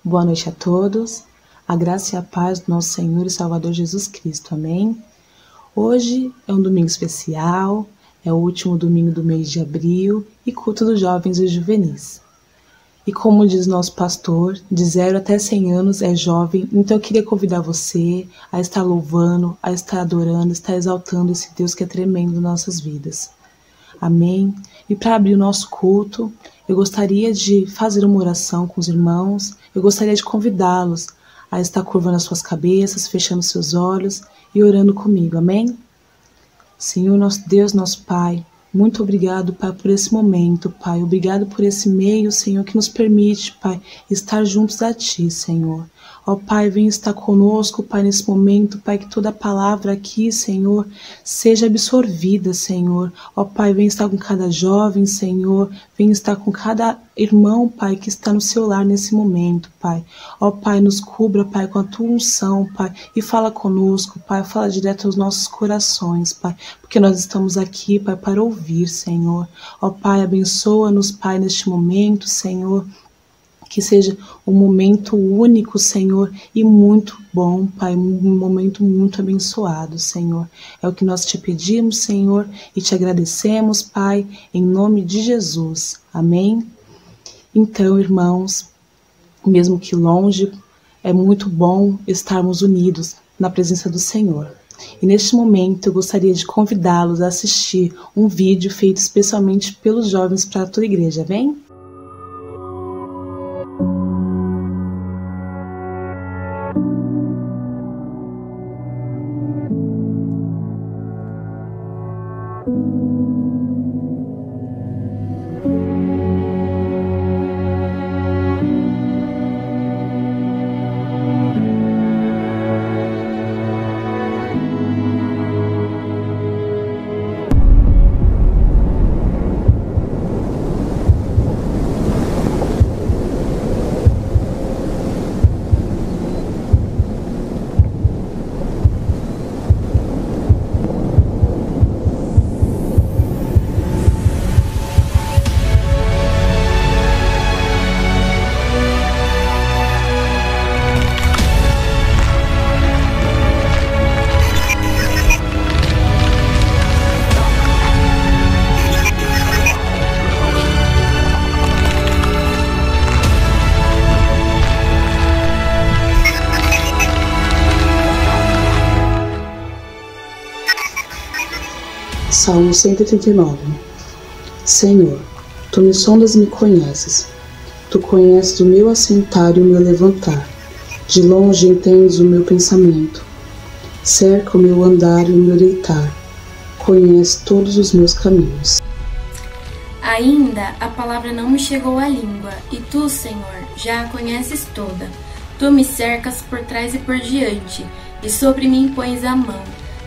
Boa noite a todos, a graça e a paz do nosso Senhor e Salvador Jesus Cristo, amém? Hoje é um domingo especial, é o último domingo do mês de abril e culto dos jovens e juvenis. E como diz nosso pastor, de 0 até 100 anos é jovem, então eu queria convidar você a estar louvando, a estar adorando, a estar exaltando esse Deus que é tremendo nas nossas vidas. Amém? E para abrir o nosso culto, eu gostaria de fazer uma oração com os irmãos, eu gostaria de convidá-los a estar curvando as suas cabeças, fechando seus olhos e orando comigo, amém? Senhor, nosso Deus, nosso Pai, muito obrigado, Pai, por esse momento, Pai, obrigado por esse meio, Senhor, que nos permite, Pai, estar juntos a Ti, Senhor. Ó Pai, vem estar conosco, Pai, nesse momento, Pai, que toda palavra aqui, Senhor, seja absorvida, Senhor. Ó Pai, vem estar com cada jovem, Senhor, vem estar com cada irmão, Pai, que está no seu lar nesse momento, Pai. Ó Pai, nos cubra, Pai, com a Tua unção, Pai, e fala conosco, Pai, fala direto aos nossos corações, Pai, porque nós estamos aqui, Pai, para ouvir, Senhor. Ó Pai, abençoa-nos, Pai, neste momento, Senhor. Que seja um momento único, Senhor, e muito bom, Pai, um momento muito abençoado, Senhor. É o que nós te pedimos, Senhor, e te agradecemos, Pai, em nome de Jesus. Amém? Então, irmãos, mesmo que longe, é muito bom estarmos unidos na presença do Senhor. E neste momento eu gostaria de convidá-los a assistir um vídeo feito especialmente pelos jovens para a tua igreja, vem? Salmo 139. Senhor, Tu me sondas e me conheces. Tu conheces o meu assentar e o meu levantar. De longe entendes o meu pensamento. Cerca o meu andar e o meu deitar. Conheces todos os meus caminhos. Ainda a palavra não me chegou à língua, e Tu, Senhor, já a conheces toda. Tu me cercas por trás e por diante, e sobre mim pões a mão.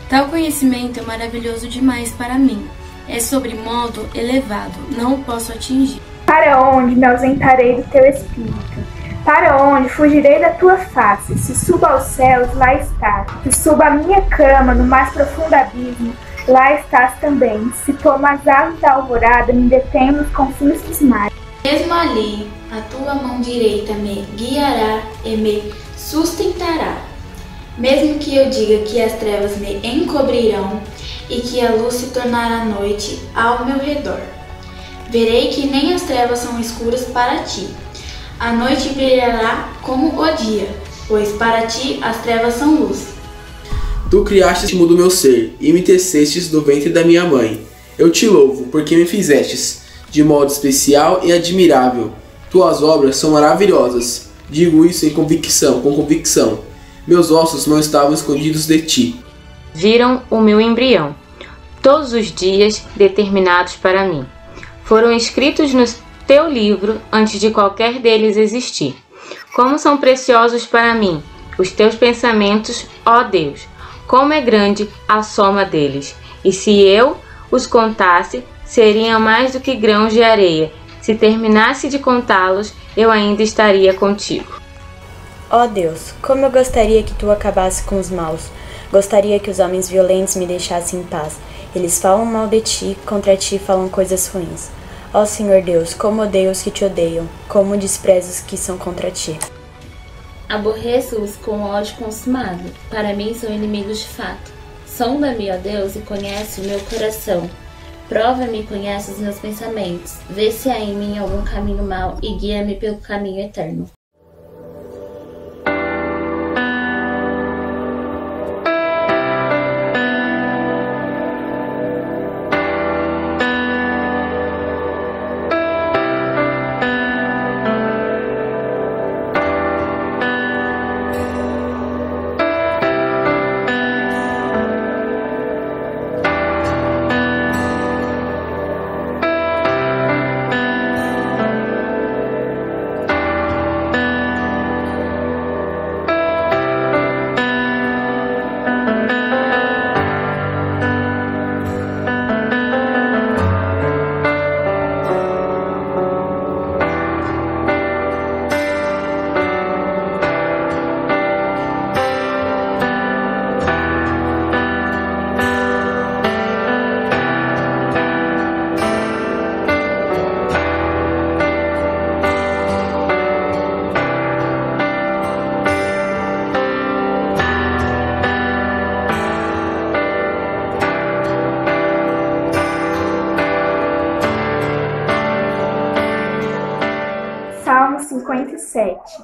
Tal conhecimento é maravilhoso demais para mim. É sobre modo elevado, não o posso atingir. Para onde me ausentarei do teu espírito? Para onde fugirei da tua face? Se subo aos céus, lá estás. Se subo à minha cama, no mais profundo abismo, lá estás também. Se tomo as asas da alvorada, me detenho nos confins dos mares. Mesmo ali, a tua mão direita me guiará e me sustentará. Mesmo que eu diga que as trevas me encobrirão e que a luz se tornará noite ao meu redor, verei que nem as trevas são escuras para ti. A noite brilhará como o dia, pois para ti as trevas são luz. Tu criastes o meu ser e me tecestes do ventre da minha mãe. Eu te louvo, porque me fizestes de modo especial e admirável. Tuas obras são maravilhosas. Digo isso com convicção. Meus ossos não estavam escondidos de ti. Viram o meu embrião. Todos os dias determinados para mim foram escritos no teu livro antes de qualquer deles existir. Como são preciosos para mim os teus pensamentos, ó Deus! Como é grande a soma deles! E se eu os contasse, seriam mais do que grãos de areia. Se terminasse de contá-los, eu ainda estaria contigo. Ó Deus, como eu gostaria que Tu acabasse com os maus. Gostaria que os homens violentos me deixassem em paz. Eles falam mal de Ti, contra Ti falam coisas ruins. Ó Senhor Deus, como odeio os que Te odeiam, como desprezos os que são contra Ti. Aborreço-os com ódio consumado. Para mim são inimigos de fato. Sonda-me, ó Deus, e conhece o meu coração. Prova-me e conhece os meus pensamentos. Vê se há em mim algum caminho mau e guia-me pelo caminho eterno. Salmo 57.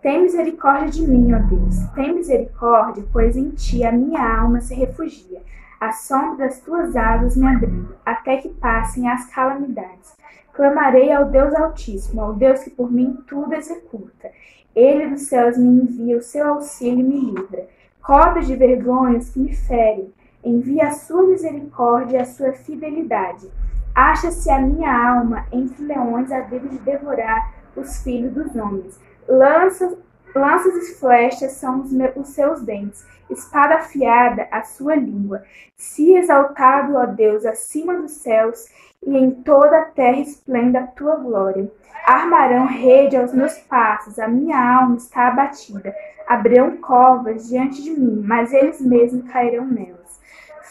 Tem misericórdia de mim, ó Deus, tem misericórdia, pois em ti a minha alma se refugia. À sombra das tuas asas me abrigo, até que passem as calamidades. Clamarei ao Deus Altíssimo, ao Deus que por mim tudo executa. Ele dos céus me envia o seu auxílio e me livra. Cobre de vergonhas que me ferem. Envia a sua misericórdia e a sua fidelidade. Acha-se a minha alma entre leões a vida de devorar os filhos dos homens. Lanças e flechas são os seus dentes, espada afiada a sua língua. Se exaltado, ó Deus, acima dos céus, e em toda a terra esplenda a tua glória. Armarão rede aos meus passos, a minha alma está abatida. Abrirão covas diante de mim, mas eles mesmos cairão nelas.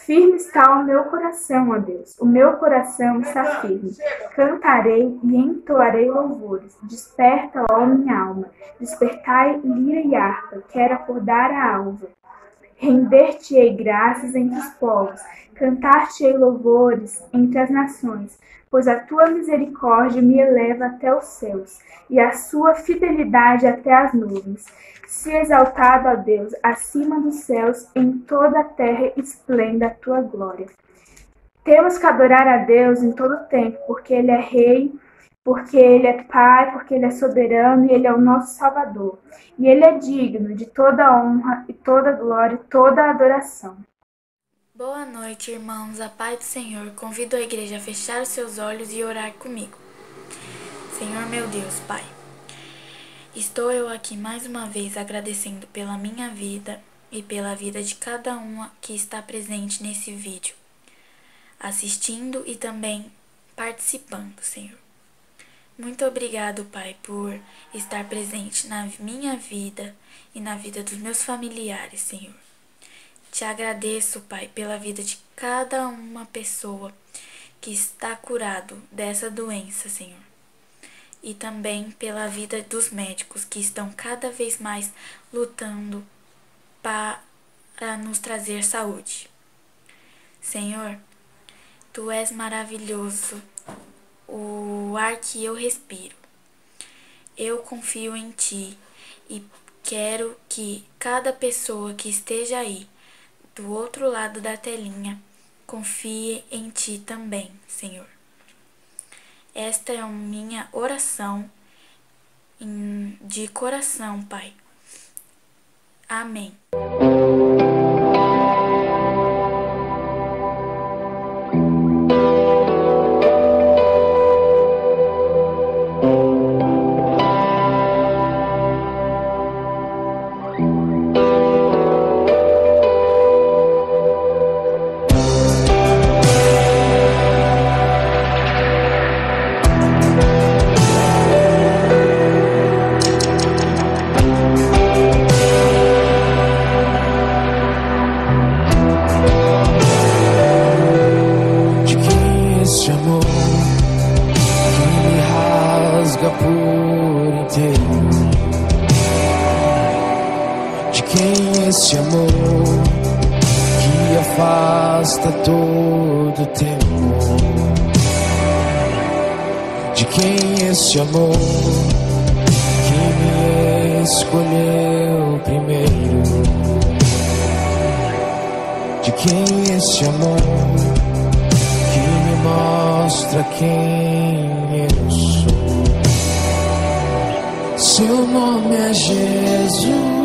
Firme está o meu coração, ó Deus, o meu coração está firme. Cantarei e entoarei louvores. Desperta, ó minha alma, despertai lira e harpa, quero acordar a alva. Render-te-ei graças entre os povos, cantar-te-ei louvores entre as nações, pois a tua misericórdia me eleva até os céus, e a sua fidelidade até as nuvens. Se exaltado, ó Deus, acima dos céus, em toda a terra esplenda a tua glória. Temos que adorar a Deus em todo o tempo, porque Ele é Rei, porque Ele é Pai, porque Ele é soberano e Ele é o nosso Salvador. E Ele é digno de toda honra e toda glória e toda adoração. Boa noite, irmãos. A paz do Senhor. Convido a igreja a fechar os seus olhos e orar comigo. Senhor meu Deus, Pai, estou eu aqui mais uma vez agradecendo pela minha vida e pela vida de cada uma que está presente nesse vídeo, assistindo e também participando, Senhor. Muito obrigado, Pai, por estar presente na minha vida e na vida dos meus familiares, Senhor. Te agradeço, Pai, pela vida de cada uma pessoa que está curado dessa doença, Senhor. E também pela vida dos médicos que estão cada vez mais lutando para nos trazer saúde. Senhor, Tu és maravilhoso, o ar que eu respiro. Eu confio em Ti e quero que cada pessoa que esteja aí, do outro lado da telinha, confie em Ti também, Senhor. Esta é a minha oração de coração, Pai. Amém. que afasta todo temor. De quem esse amor que me escolheu primeiro? De quem esse amor que me mostra quem eu sou? Seu nome é Jesus.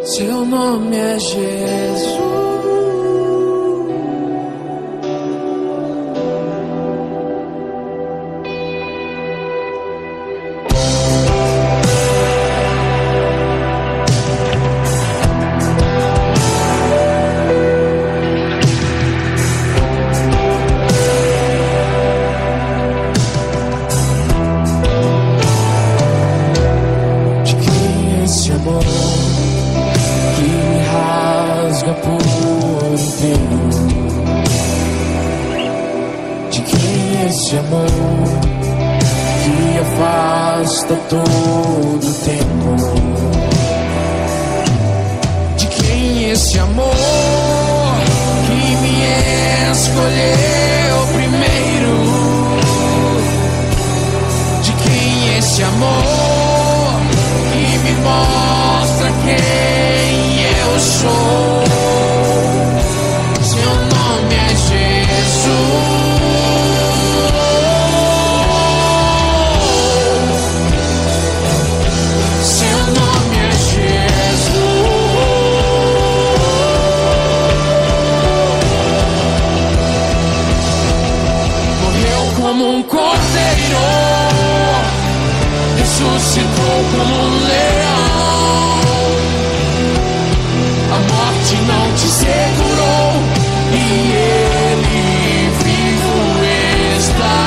Seu nome é Jesus. Esse amor que afasta todo temor. De quem esse amor que me escolheu primeiro? De quem esse amor que me mostra quem eu sou? Seu nome é Jesus. Ressuscitou como um leão. A morte não te segurou e ele vivo está.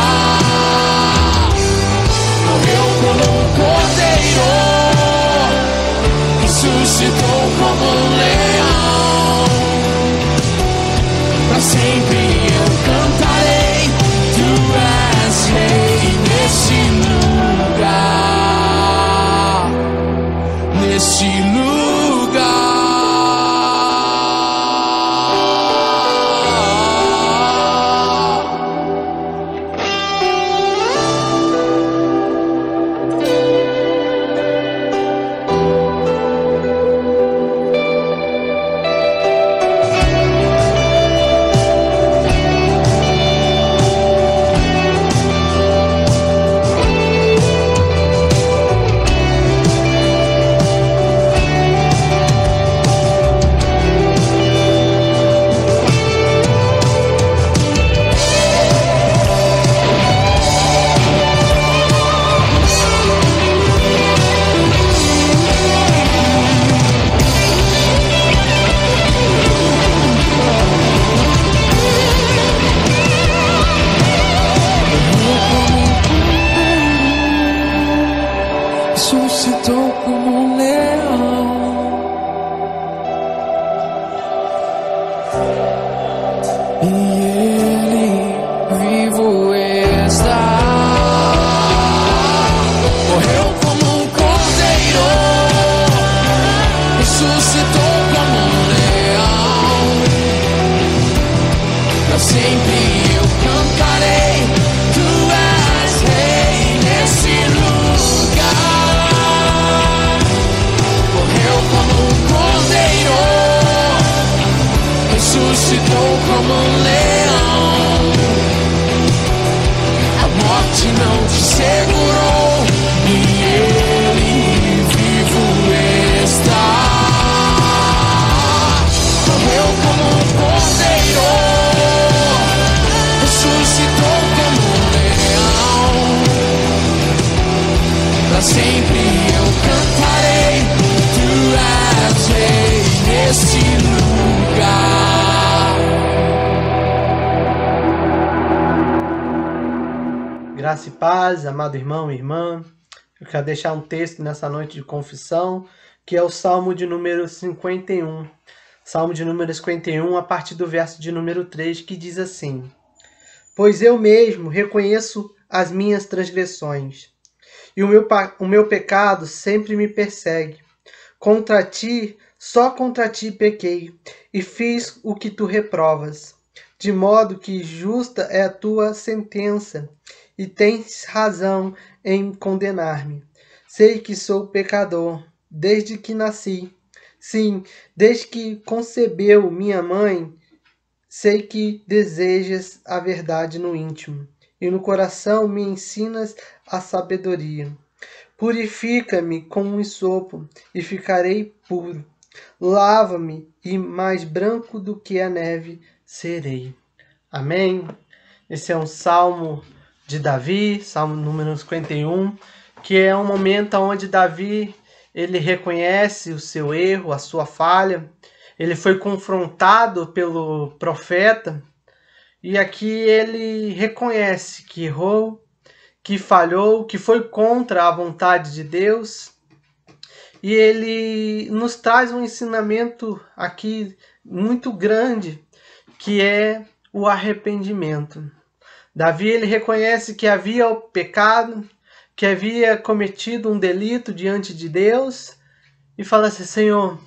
Morreu como um cordeiro, ressuscitou como um leão. Pra sempre eu cantarei, tu és rei nesse lugar. Nesse lugar. Ressuscitou como um leão e ele vivo está. Morreu como um cordeiro, ressuscitou como um leão. Pra sempre eu cantarei, tu és rei nesse lugar. Ressuscitou como um leão. A morte não te segurou e ele vivo está. Morreu como um cordeiro, ressuscitou como um leão. Pra sempre eu cantarei, tu és rei nesse lugar. Graça e paz, amado irmão e irmã. Eu quero deixar um texto nessa noite de confissão, que é o Salmo de número 51. Salmo de número 51, a partir do verso de número 3, que diz assim: Pois eu mesmo reconheço as minhas transgressões, e o meu pecado sempre me persegue. Contra ti, só contra ti pequei, e fiz o que tu reprovas, de modo que justa é a tua sentença, e tens razão em condenar-me. Sei que sou pecador, desde que nasci. Sim, desde que concebeu minha mãe, sei que desejas a verdade no íntimo, e no coração me ensinas a sabedoria. Purifica-me com um hisopo, e ficarei puro. Lava-me, e mais branco do que a neve serei. Amém? Esse é um salmo de Davi, salmo número 51, que é um momento onde Davi ele reconhece o seu erro, a sua falha. Ele foi confrontado pelo profeta, e aqui ele reconhece que errou, que falhou, que foi contra a vontade de Deus. E ele nos traz um ensinamento aqui muito grande, que é o arrependimento. Davi ele reconhece que havia o pecado, que havia cometido um delito diante de Deus, e fala assim: Senhor,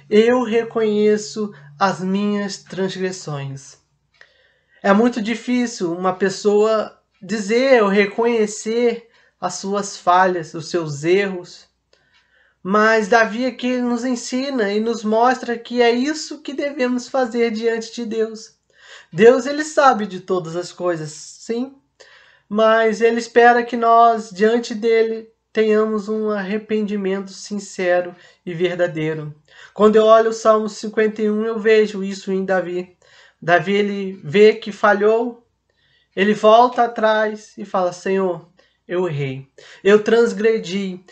eu reconheço as minhas transgressões. É muito difícil uma pessoa dizer ou reconhecer as suas falhas, os seus erros. Mas Davi aqui nos ensina e nos mostra que é isso que devemos fazer diante de Deus. Deus ele sabe de todas as coisas, sim, mas ele espera que nós, diante dele, tenhamos um arrependimento sincero e verdadeiro. Quando eu olho o Salmo 51, eu vejo isso em Davi. Davi ele vê que falhou, ele volta atrás e fala: Senhor, eu errei, eu transgredi,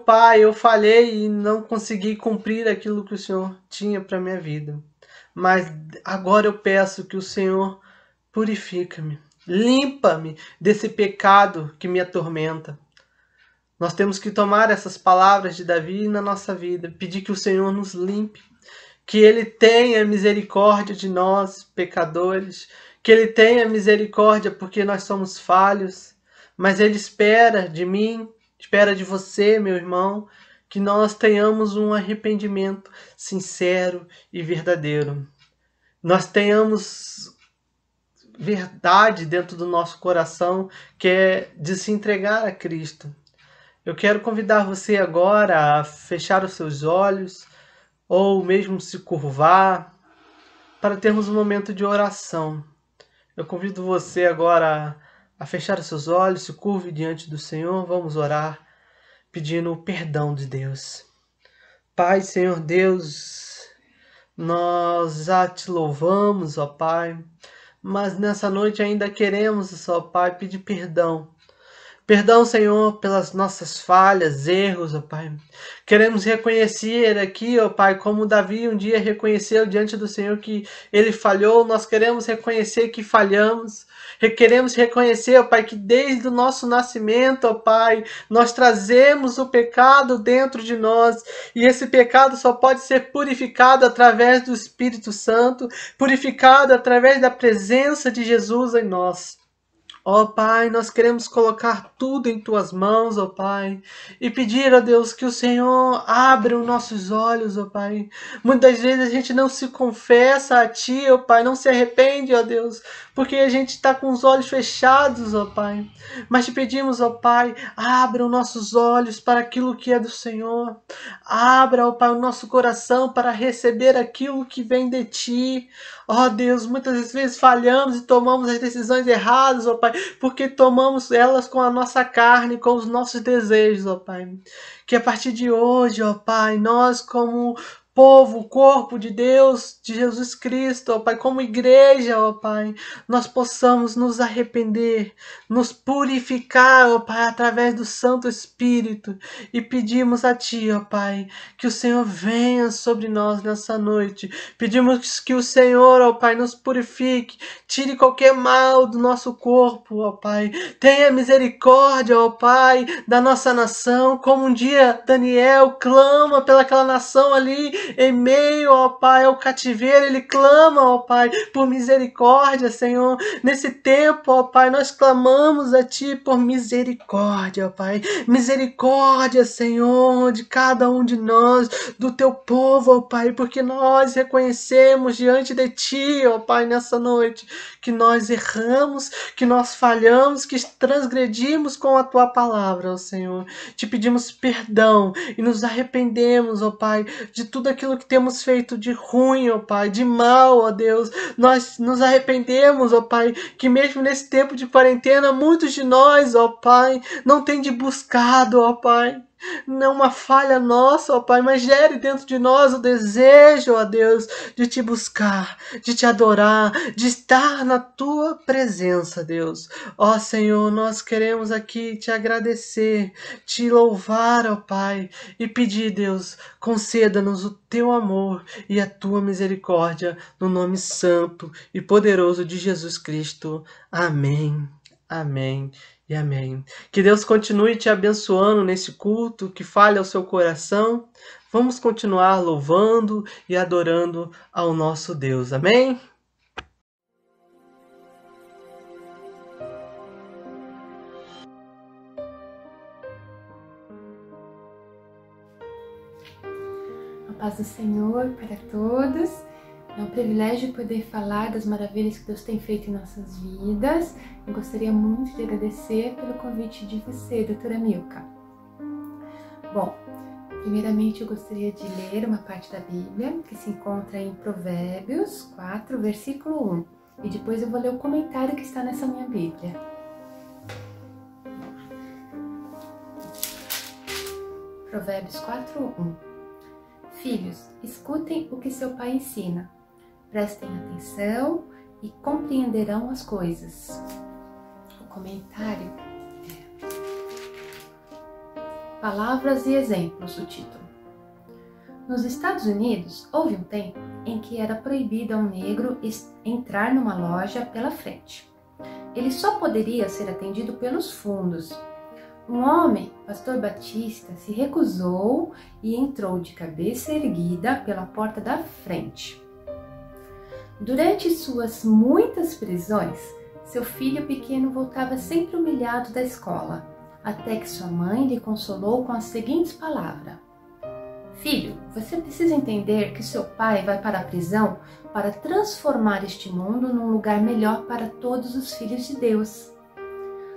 Pai, eu falhei e não consegui cumprir aquilo que o Senhor tinha para minha vida. Mas agora eu peço que o Senhor purifica-me, limpa-me desse pecado que me atormenta. Nós temos que tomar essas palavras de Davi na nossa vida, pedir que o Senhor nos limpe, que Ele tenha misericórdia de nós, pecadores, que Ele tenha misericórdia porque nós somos falhos, mas Ele espera de mim, espera de você, meu irmão, que nós tenhamos um arrependimento sincero e verdadeiro. Nós tenhamos verdade dentro do nosso coração, que é de se entregar a Cristo. Eu quero convidar você agora a fechar os seus olhos, ou mesmo se curvar, para termos um momento de oração. Eu convido você agora a fechar os seus olhos, se curve diante do Senhor. Vamos orar, pedindo o perdão de Deus. Pai, Senhor Deus, nós já te louvamos, ó Pai, mas nessa noite ainda queremos, ó Pai, pedir perdão. Perdão, Senhor, pelas nossas falhas, erros, ó Pai. Queremos reconhecer aqui, ó Pai, como Davi um dia reconheceu diante do Senhor que ele falhou. Nós queremos reconhecer que falhamos. Queremos reconhecer, ó Pai, que desde o nosso nascimento, ó Pai, nós trazemos o pecado dentro de nós. E esse pecado só pode ser purificado através do Espírito Santo, purificado através da presença de Jesus em nós. Ó Pai, nós queremos colocar tudo em Tuas mãos, ó Pai, e pedir, ó Deus, que o Senhor abra os nossos olhos, ó Pai. Muitas vezes a gente não se confessa a Ti, ó Pai, não se arrepende, ó Deus, porque a gente está com os olhos fechados, ó Pai. Mas te pedimos, ó Pai, abra os nossos olhos para aquilo que é do Senhor. Abra, ó Pai, o nosso coração para receber aquilo que vem de Ti. Ó Deus, muitas vezes falhamos e tomamos as decisões erradas, ó Pai, porque tomamos elas com a nossa carne, com os nossos desejos, ó Pai. Que a partir de hoje, ó Pai, nós como povo, corpo de Deus, de Jesus Cristo, ó Pai, como igreja, ó Pai, nós possamos nos arrepender, nos purificar, ó Pai, através do Santo Espírito, e pedimos a Ti, ó Pai, que o Senhor venha sobre nós nessa noite. Pedimos que o Senhor, ó Pai, nos purifique, tire qualquer mal do nosso corpo, ó Pai. Tenha misericórdia, ó Pai, da nossa nação, como um dia Daniel clama pelaquela nação ali Em meio, ó Pai, ao cativeiro, ele clama, ó Pai, por misericórdia, Senhor. Nesse tempo, ó Pai, nós clamamos a Ti por misericórdia, ó Pai. Misericórdia, Senhor, de cada um de nós, do Teu povo, ó Pai, porque nós reconhecemos diante de Ti, ó Pai, nessa noite, que nós erramos, que nós falhamos, que transgredimos com a Tua palavra, ó Senhor. Te pedimos perdão e nos arrependemos, ó Pai, de tudo aquilo que temos feito de ruim, ó Pai, de mal, ó Deus. Nós nos arrependemos, ó Pai, que mesmo nesse tempo de quarentena, muitos de nós, ó Pai, não têm de buscado, ó Pai. Não é uma falha nossa, ó Pai, mas gere dentro de nós o desejo, ó Deus, de Te buscar, de Te adorar, de estar na Tua presença, Deus. Ó Senhor, nós queremos aqui Te agradecer, Te louvar, ó Pai, e pedir, Deus, conceda-nos o Teu amor e a Tua misericórdia, no nome santo e poderoso de Jesus Cristo. Amém, amém e amém. Que Deus continue te abençoando nesse culto, que fale ao seu coração. Vamos continuar louvando e adorando ao nosso Deus. Amém? A paz do Senhor para todos. É um privilégio poder falar das maravilhas que Deus tem feito em nossas vidas. Eu gostaria muito de agradecer pelo convite de você, doutora Milka. Bom, primeiramente eu gostaria de ler uma parte da Bíblia que se encontra em Provérbios 4, versículo 1. E depois eu vou ler o comentário que está nessa minha Bíblia. Provérbios 4, 1. Filhos, escutem o que seu pai ensina. Prestem atenção e compreenderão as coisas. O comentário é Palavras e Exemplos, o título. Nos Estados Unidos, houve um tempo em que era proibido a um negro entrar numa loja pela frente. Ele só poderia ser atendido pelos fundos. Um homem, pastor Batista, se recusou e entrou de cabeça erguida pela porta da frente. Durante suas muitas prisões, seu filho pequeno voltava sempre humilhado da escola, até que sua mãe lhe consolou com as seguintes palavras: Filho, você precisa entender que seu pai vai para a prisão para transformar este mundo num lugar melhor para todos os filhos de Deus.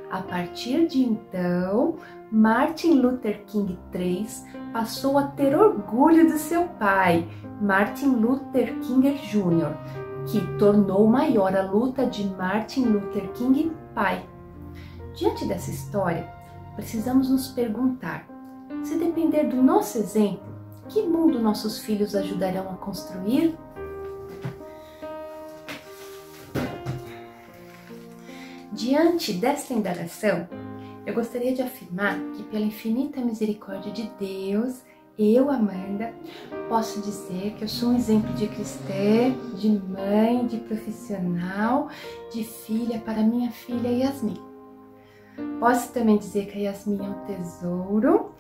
A partir de então, Martin Luther King III passou a ter orgulho do seu pai, Martin Luther King Jr., que tornou maior a luta de Martin Luther King pai. Diante dessa história, precisamos nos perguntar: se depender do nosso exemplo, que mundo nossos filhos ajudarão a construir? Diante desta indagação, eu gostaria de afirmar que, pela infinita misericórdia de Deus, eu, Amanda, posso dizer que eu sou um exemplo de cristã, de mãe, de profissional, de filha para minha filha Yasmin. Posso também dizer que a Yasmin é um tesouro,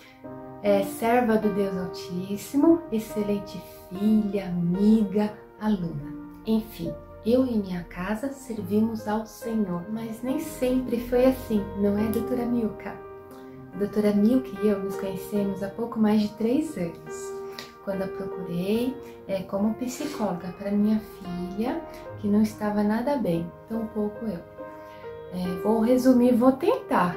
é serva do Deus Altíssimo, excelente filha, amiga, aluna. Enfim, eu e minha casa servimos ao Senhor, mas nem sempre foi assim, não é, doutora Milka? A doutora Milka e eu nos conhecemos há pouco mais de 3 anos, quando eu procurei como psicóloga para minha filha, que não estava nada bem, tampouco eu. Vou resumir, vou tentar.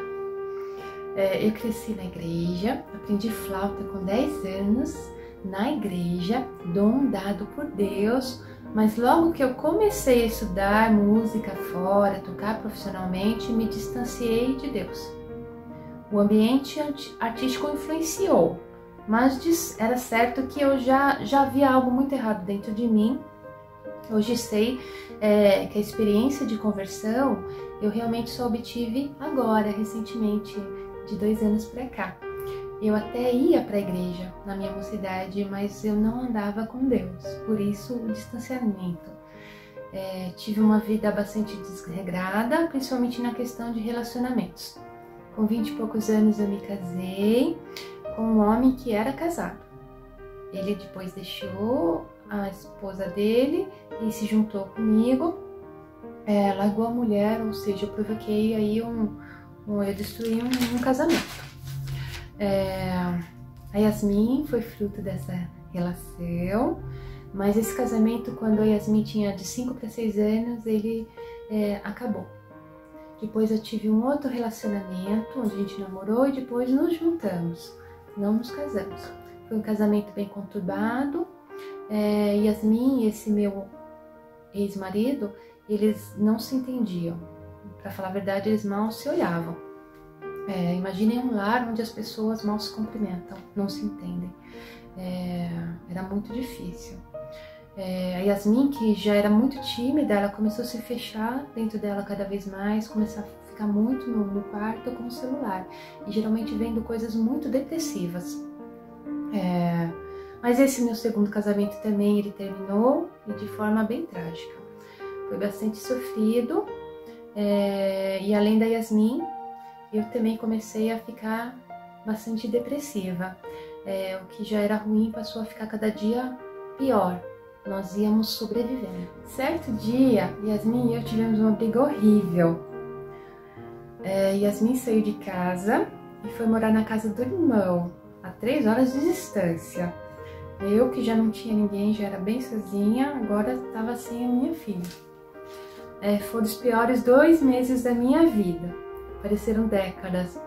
Eu cresci na igreja, aprendi flauta com 10 anos, na igreja, dom dado por Deus, mas logo que eu comecei a estudar música fora, tocar profissionalmente, me distanciei de Deus. O ambiente artístico influenciou, mas era certo que eu já havia algo muito errado dentro de mim. Hoje sei que a experiência de conversão eu realmente só obtive agora, recentemente, de 2 anos para cá. Eu até ia para a igreja na minha mocidade, mas eu não andava com Deus, por isso o distanciamento. Tive uma vida bastante desregrada, principalmente na questão de relacionamentos. Com 20 e poucos anos eu me casei com um homem que era casado. Ele depois deixou a esposa dele e se juntou comigo, largou a mulher, ou seja, eu provoquei aí eu destruí um casamento. A Yasmin foi fruto dessa relação, mas esse casamento, quando a Yasmin tinha de 5 para 6 anos, ele acabou. Depois eu tive um outro relacionamento, onde a gente namorou e depois nos juntamos, não nos casamos. Foi um casamento bem conturbado. Yasmin e esse meu ex-marido, eles não se entendiam. Para falar a verdade, eles mal se olhavam. Imaginem um lar onde as pessoas mal se cumprimentam, não se entendem. Era muito difícil. A Yasmin, que já era muito tímida, ela começou a se fechar dentro dela cada vez mais, começar a ficar muito no quarto com o celular, e geralmente vendo coisas muito depressivas. Mas esse meu segundo casamento também, ele terminou, e de forma bem trágica. Foi bastante sofrido, e além da Yasmin, eu também comecei a ficar bastante depressiva. O que já era ruim passou a ficar cada dia pior. Nós íamos sobrevivendo. Certo dia, Yasmin e eu tivemos uma briga horrível. Yasmin saiu de casa e foi morar na casa do irmão, a 3 horas de distância. Eu, que já não tinha ninguém, já era bem sozinha, agora estava sem a minha filha. Foram os piores 2 meses da minha vida. Pareceram décadas,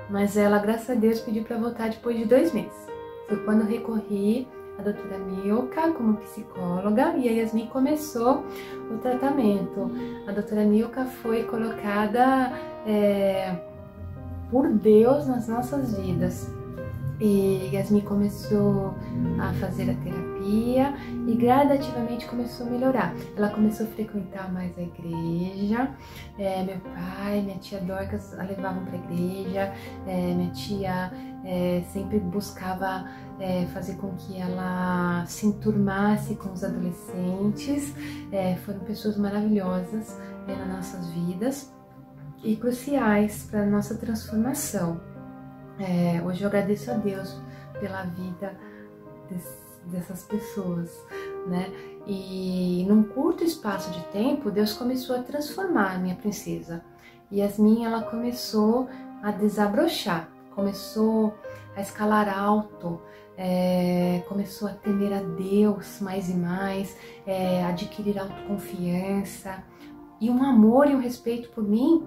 mas ela, graças a Deus, pediu para voltar depois de 2 meses. Foi quando eu recorri à doutora Milka como psicóloga e a Yasmin começou o tratamento. A doutora Milka foi colocada por Deus nas nossas vidas. E Yasmin começou a fazer a terapia e gradativamente começou a melhorar. Ela começou a frequentar mais a igreja. Meu pai, minha tia Dorcas a levavam para a igreja. Minha tia sempre buscava fazer com que ela se enturmasse com os adolescentes. Foram pessoas maravilhosas nas nossas vidas e cruciais para a nossa transformação. Hoje eu agradeço a Deus pela vida dessas pessoas, né? E num curto espaço de tempo, Deus começou a transformar a minha princesa. Yasmin, ela começou a desabrochar, começou a escalar alto, começou a temer a Deus mais e mais, adquirir autoconfiança e um amor e um respeito por mim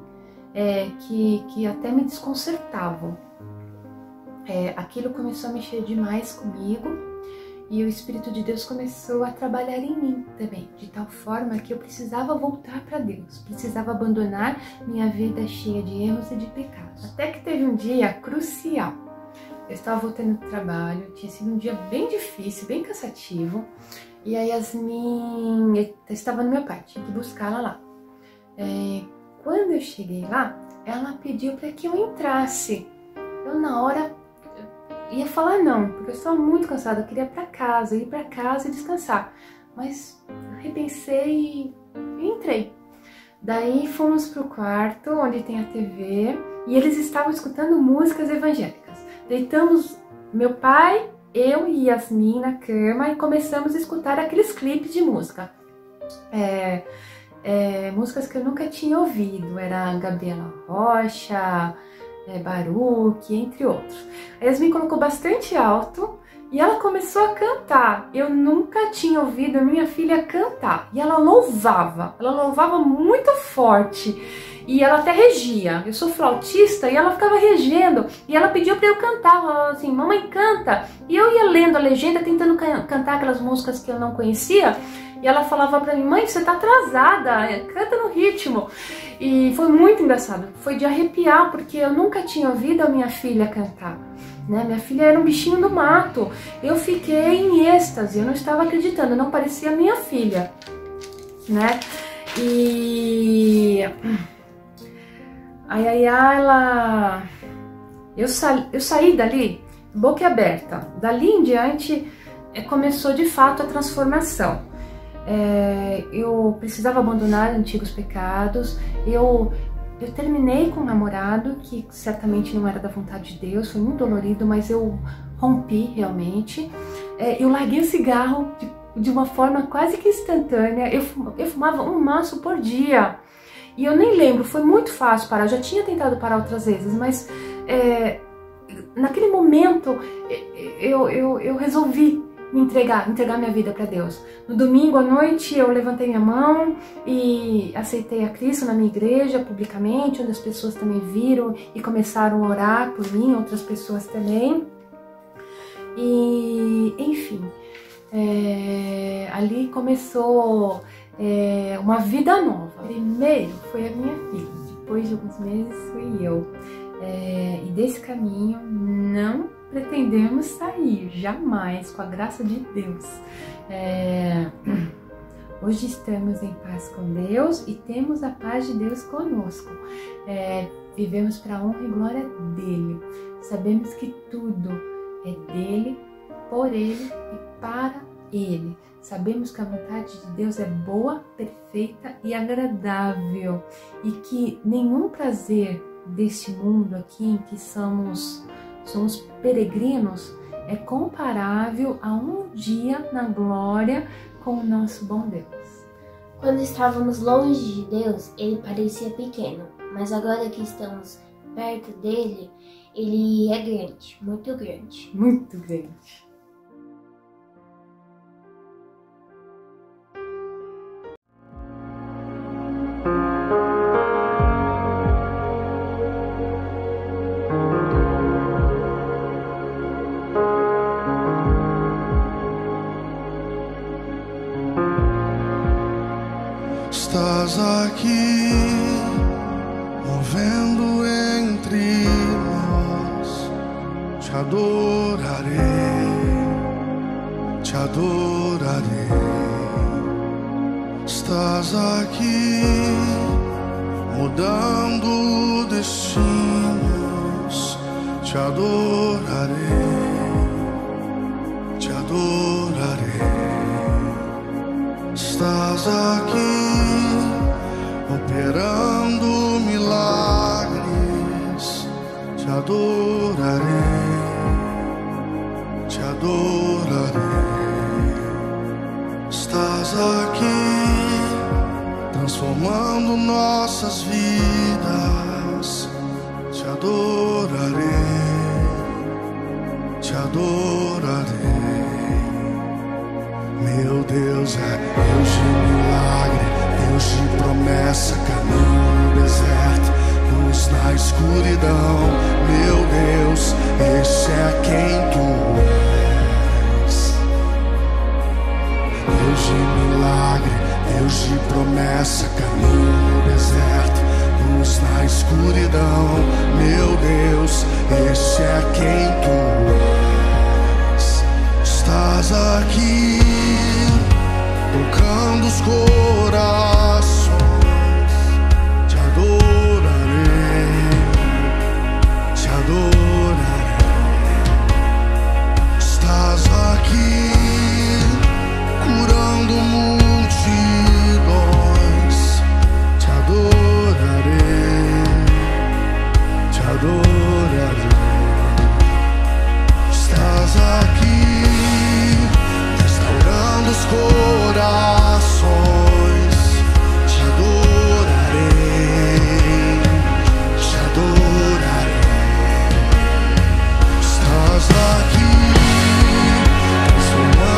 que até me desconcertavam. Aquilo começou a mexer demais comigo e o Espírito de Deus começou a trabalhar em mim também, de tal forma que eu precisava voltar para Deus, precisava abandonar minha vida cheia de erros e de pecados. Até que teve um dia crucial. Eu estava voltando do trabalho, tinha sido um dia bem difícil, bem cansativo, e a Yasmin estava no meu pai, tinha que buscá-la lá. Quando eu cheguei lá, ela pediu para que eu entrasse. Eu, na hora, ia falar não, porque eu estava muito cansada, eu queria ir para casa e descansar. Mas eu repensei e entrei. Daí fomos pro quarto, onde tem a TV, e eles estavam escutando músicas evangélicas. Deitamos meu pai, eu e Yasmin na cama e começamos a escutar aqueles clipes de música. Músicas que eu nunca tinha ouvido, era Gabriela Rocha, Baruch, entre outros. A Yasmin colocou bastante alto e ela começou a cantar. Eu nunca tinha ouvido a minha filha cantar. E ela louvava muito forte. E ela até regia. Eu sou flautista e ela ficava regendo. E ela pediu para eu cantar. Ela falou assim, mamãe, canta. E eu ia lendo a legenda, tentando cantar aquelas músicas que eu não conhecia. E ela falava pra mim, mãe, você tá atrasada, canta no ritmo. E foi muito engraçado, foi de arrepiar, porque eu nunca tinha ouvido a minha filha cantar. Né? Minha filha era um bichinho do mato. Eu fiquei em êxtase, eu não estava acreditando, não parecia minha filha. Né? E... Eu saí dali, boca aberta. Dali em diante, começou de fato a transformação. Eu precisava abandonar antigos pecados. Eu terminei com um namorado que certamente não era da vontade de Deus, foi muito dolorido, mas eu rompi realmente. eu larguei o cigarro de uma forma quase que instantânea. Eu fumava um maço por dia. E eu nem lembro, foi muito fácil parar. Eu já tinha tentado parar outras vezes, mas naquele momento eu resolvi me entregar minha vida para Deus. No domingo à noite eu levantei minha mão e aceitei a Cristo na minha igreja publicamente, onde as pessoas também viram e começaram a orar por mim, outras pessoas também. E enfim, ali começou uma vida nova. Primeiro foi a minha filha, depois de alguns meses fui eu. E desse caminho não pretendemos sair, jamais, com a graça de Deus. Hoje estamos em paz com Deus e temos a paz de Deus conosco. Vivemos para a honra e glória dEle. Sabemos que tudo é dEle, por Ele e para Ele. Sabemos que a vontade de Deus é boa, perfeita e agradável, e que nenhum prazer deste mundo aqui em que somos peregrinos é comparável a um dia na glória com o nosso bom Deus. Quando estávamos longe de Deus, Ele parecia pequeno, mas agora que estamos perto dele, Ele é grande, muito grande. Muito grande. Estás aqui, movendo entre nós. Te adorarei, te adorarei. Estás aqui, mudando destinos. Te adorarei, te adorarei. Estás aqui, operando milagres. Te adorarei, te adorarei. Estás aqui, transformando nossas vidas. Te adorarei, te adorarei. Meu Deus é Deus de milagre, Deus de promessa, caminho no deserto, luz na escuridão. Meu Deus, esse é quem tu és. Deus de milagre, Deus de promessa, caminho no deserto, luz na escuridão. Meu Deus, esse é quem tu és. Estás aqui, tocando os corações. Te adorarei, te adorarei. Estás aqui, curando multidões. Te adorarei, te adorarei. Estás aqui, restaurando os corações. Te adorarei, te adorarei. Estás aqui, transformando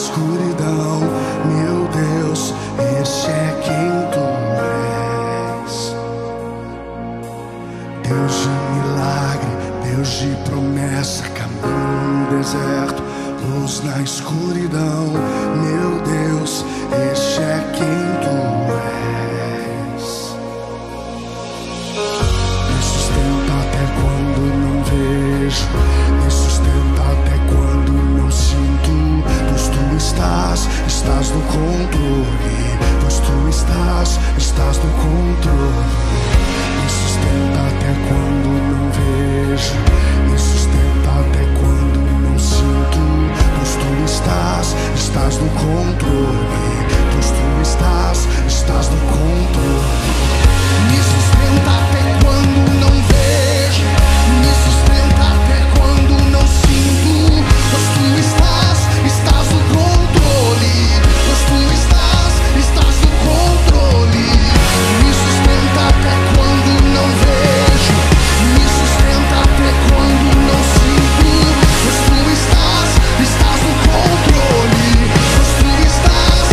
escuridão, meu Deus, esse é quem tu és. Deus de milagre, Deus de promessa, caminho no deserto, luz na escuridão, meu Deus, esse é quem tu és. Me sustenta até quando não vejo, me sustenta até quando não sinto, pois tu estás no controle, pois tu estás no controle. Me sustenta até quando não vejo, me sustenta até quando não sinto, pois tu estás no controle, pois tu estás no controle. Me sustenta até quando não vejo, me sustenta até quando não sinto, pois tu estás no controle, pois tu estás no controle. Me sustenta até quando não vejo, me sustenta até quando não sinto, pois tu estás no controle, pois tu estás.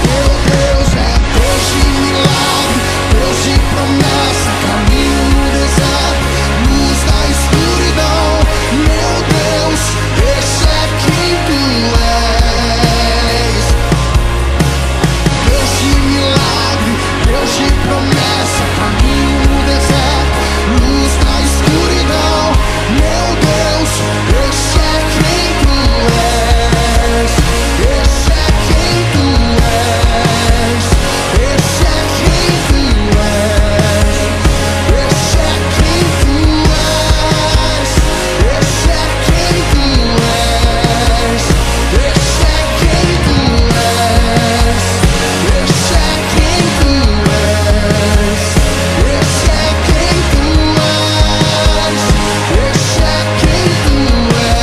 Meu Deus é Deus de milagre, Deus de promessa, caminho no deserto, luz na escuridão, meu Deus, esse é quem tu és. Deus de milagre, Deus de promessa, caminho no deserto, luz na escuridão, meu Deus, esse é quem tu és. Esse é quem tu és. Esse é quem tu és. Esse é quem tu és. Esse é quem tu és. Esse é quem tu és. Esse é quem tu és. Esse é quem tu és. Esse é quem tu és.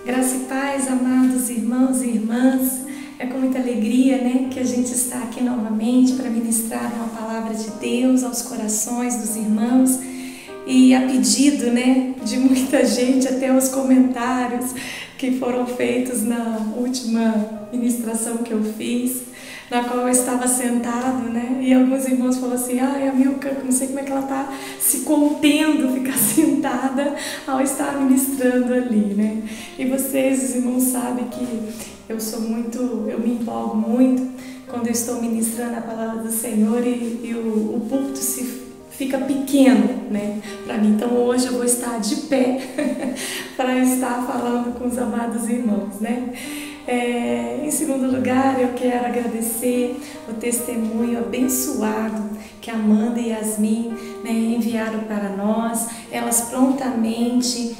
Graça e paz, amados irmãos e irmãs. É com muita alegria, né, que a gente está aqui novamente para ministrar uma palavra de Deus aos corações dos irmãos. E a pedido, né, de muita gente, até os comentários que foram feitos na última ministração que eu fiz, na qual eu estava sentado, né, e alguns irmãos falaram assim: ai, a Milka, não sei como é que ela está se contendo ficar sentada ao estar ministrando ali, né. E vocês, os irmãos, sabem que eu me empolgo muito quando eu estou ministrando a palavra do Senhor e o púlpito fica pequeno, né, para mim. Então hoje eu vou estar de pé para estar falando com os amados irmãos, né. Em segundo lugar, eu quero agradecer o testemunho abençoado que Amanda e Yasmin, né, enviaram para nós. Elas prontamente,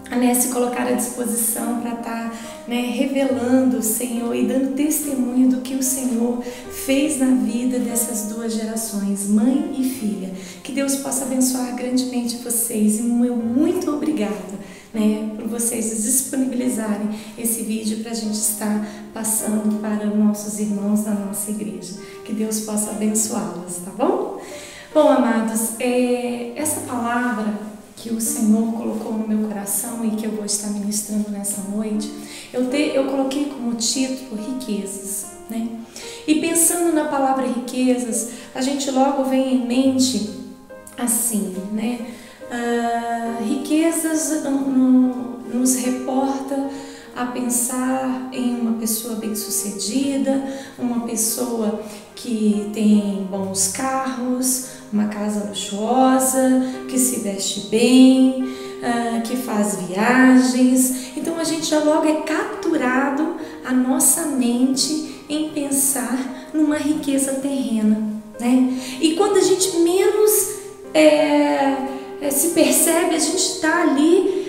né, se colocaram à disposição para estar, né, revelando o Senhor e dando testemunho do que o Senhor fez na vida dessas duas gerações, mãe e filha. Que Deus possa abençoar grandemente vocês e meu muito obrigada, né, por vocês disponibilizarem esse vídeo para a gente estar passando para nossos irmãos da nossa igreja. Que Deus possa abençoá-los, tá bom? Bom, amados, essa palavra que o Senhor colocou no meu coração e que eu vou estar ministrando nessa noite, eu coloquei como título riquezas, né? E pensando na palavra riquezas, a gente logo vem em mente assim, né? Riquezas nos reporta a pensar em uma pessoa bem-sucedida, uma pessoa que tem bons carros, uma casa luxuosa, que se veste bem, que faz viagens. Então a gente já logo é capturado a nossa mente em pensar numa riqueza terrena, né? E quando a gente menos se percebe, a gente está ali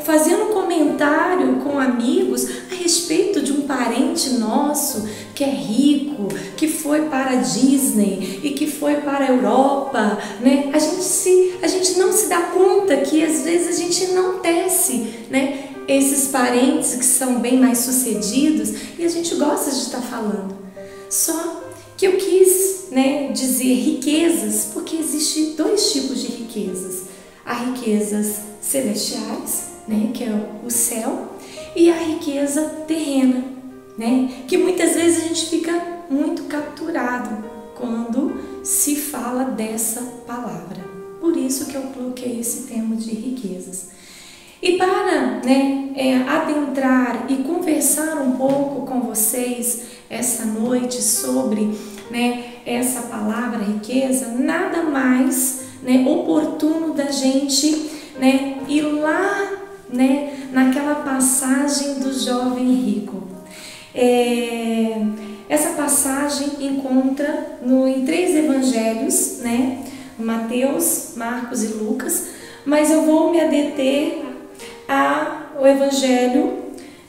fazendo comentário com amigos a respeito de um parente nosso que é rico, que foi para a Disney e que foi para a Europa, né? A gente não se dá conta que às vezes a gente não tece, né, esses parentes que são bem mais sucedidos e a gente gosta de estar falando. Só que eu quis, né, dizer riquezas porque existem dois tipos de riquezas. A riquezas celestiais, né, que é o céu, e a riqueza terrena, né, que muitas vezes a gente fica muito capturado quando se fala dessa palavra. Por isso que eu coloquei esse tema de riquezas. E para, né, adentrar e conversar um pouco com vocês essa noite sobre, né, essa palavra riqueza, nada mais, né, oportuno da gente, né, ir lá, né, naquela passagem do jovem rico. Essa passagem encontra em 3 evangelhos, né, Mateus, Marcos e Lucas, mas eu vou me adeter ao evangelho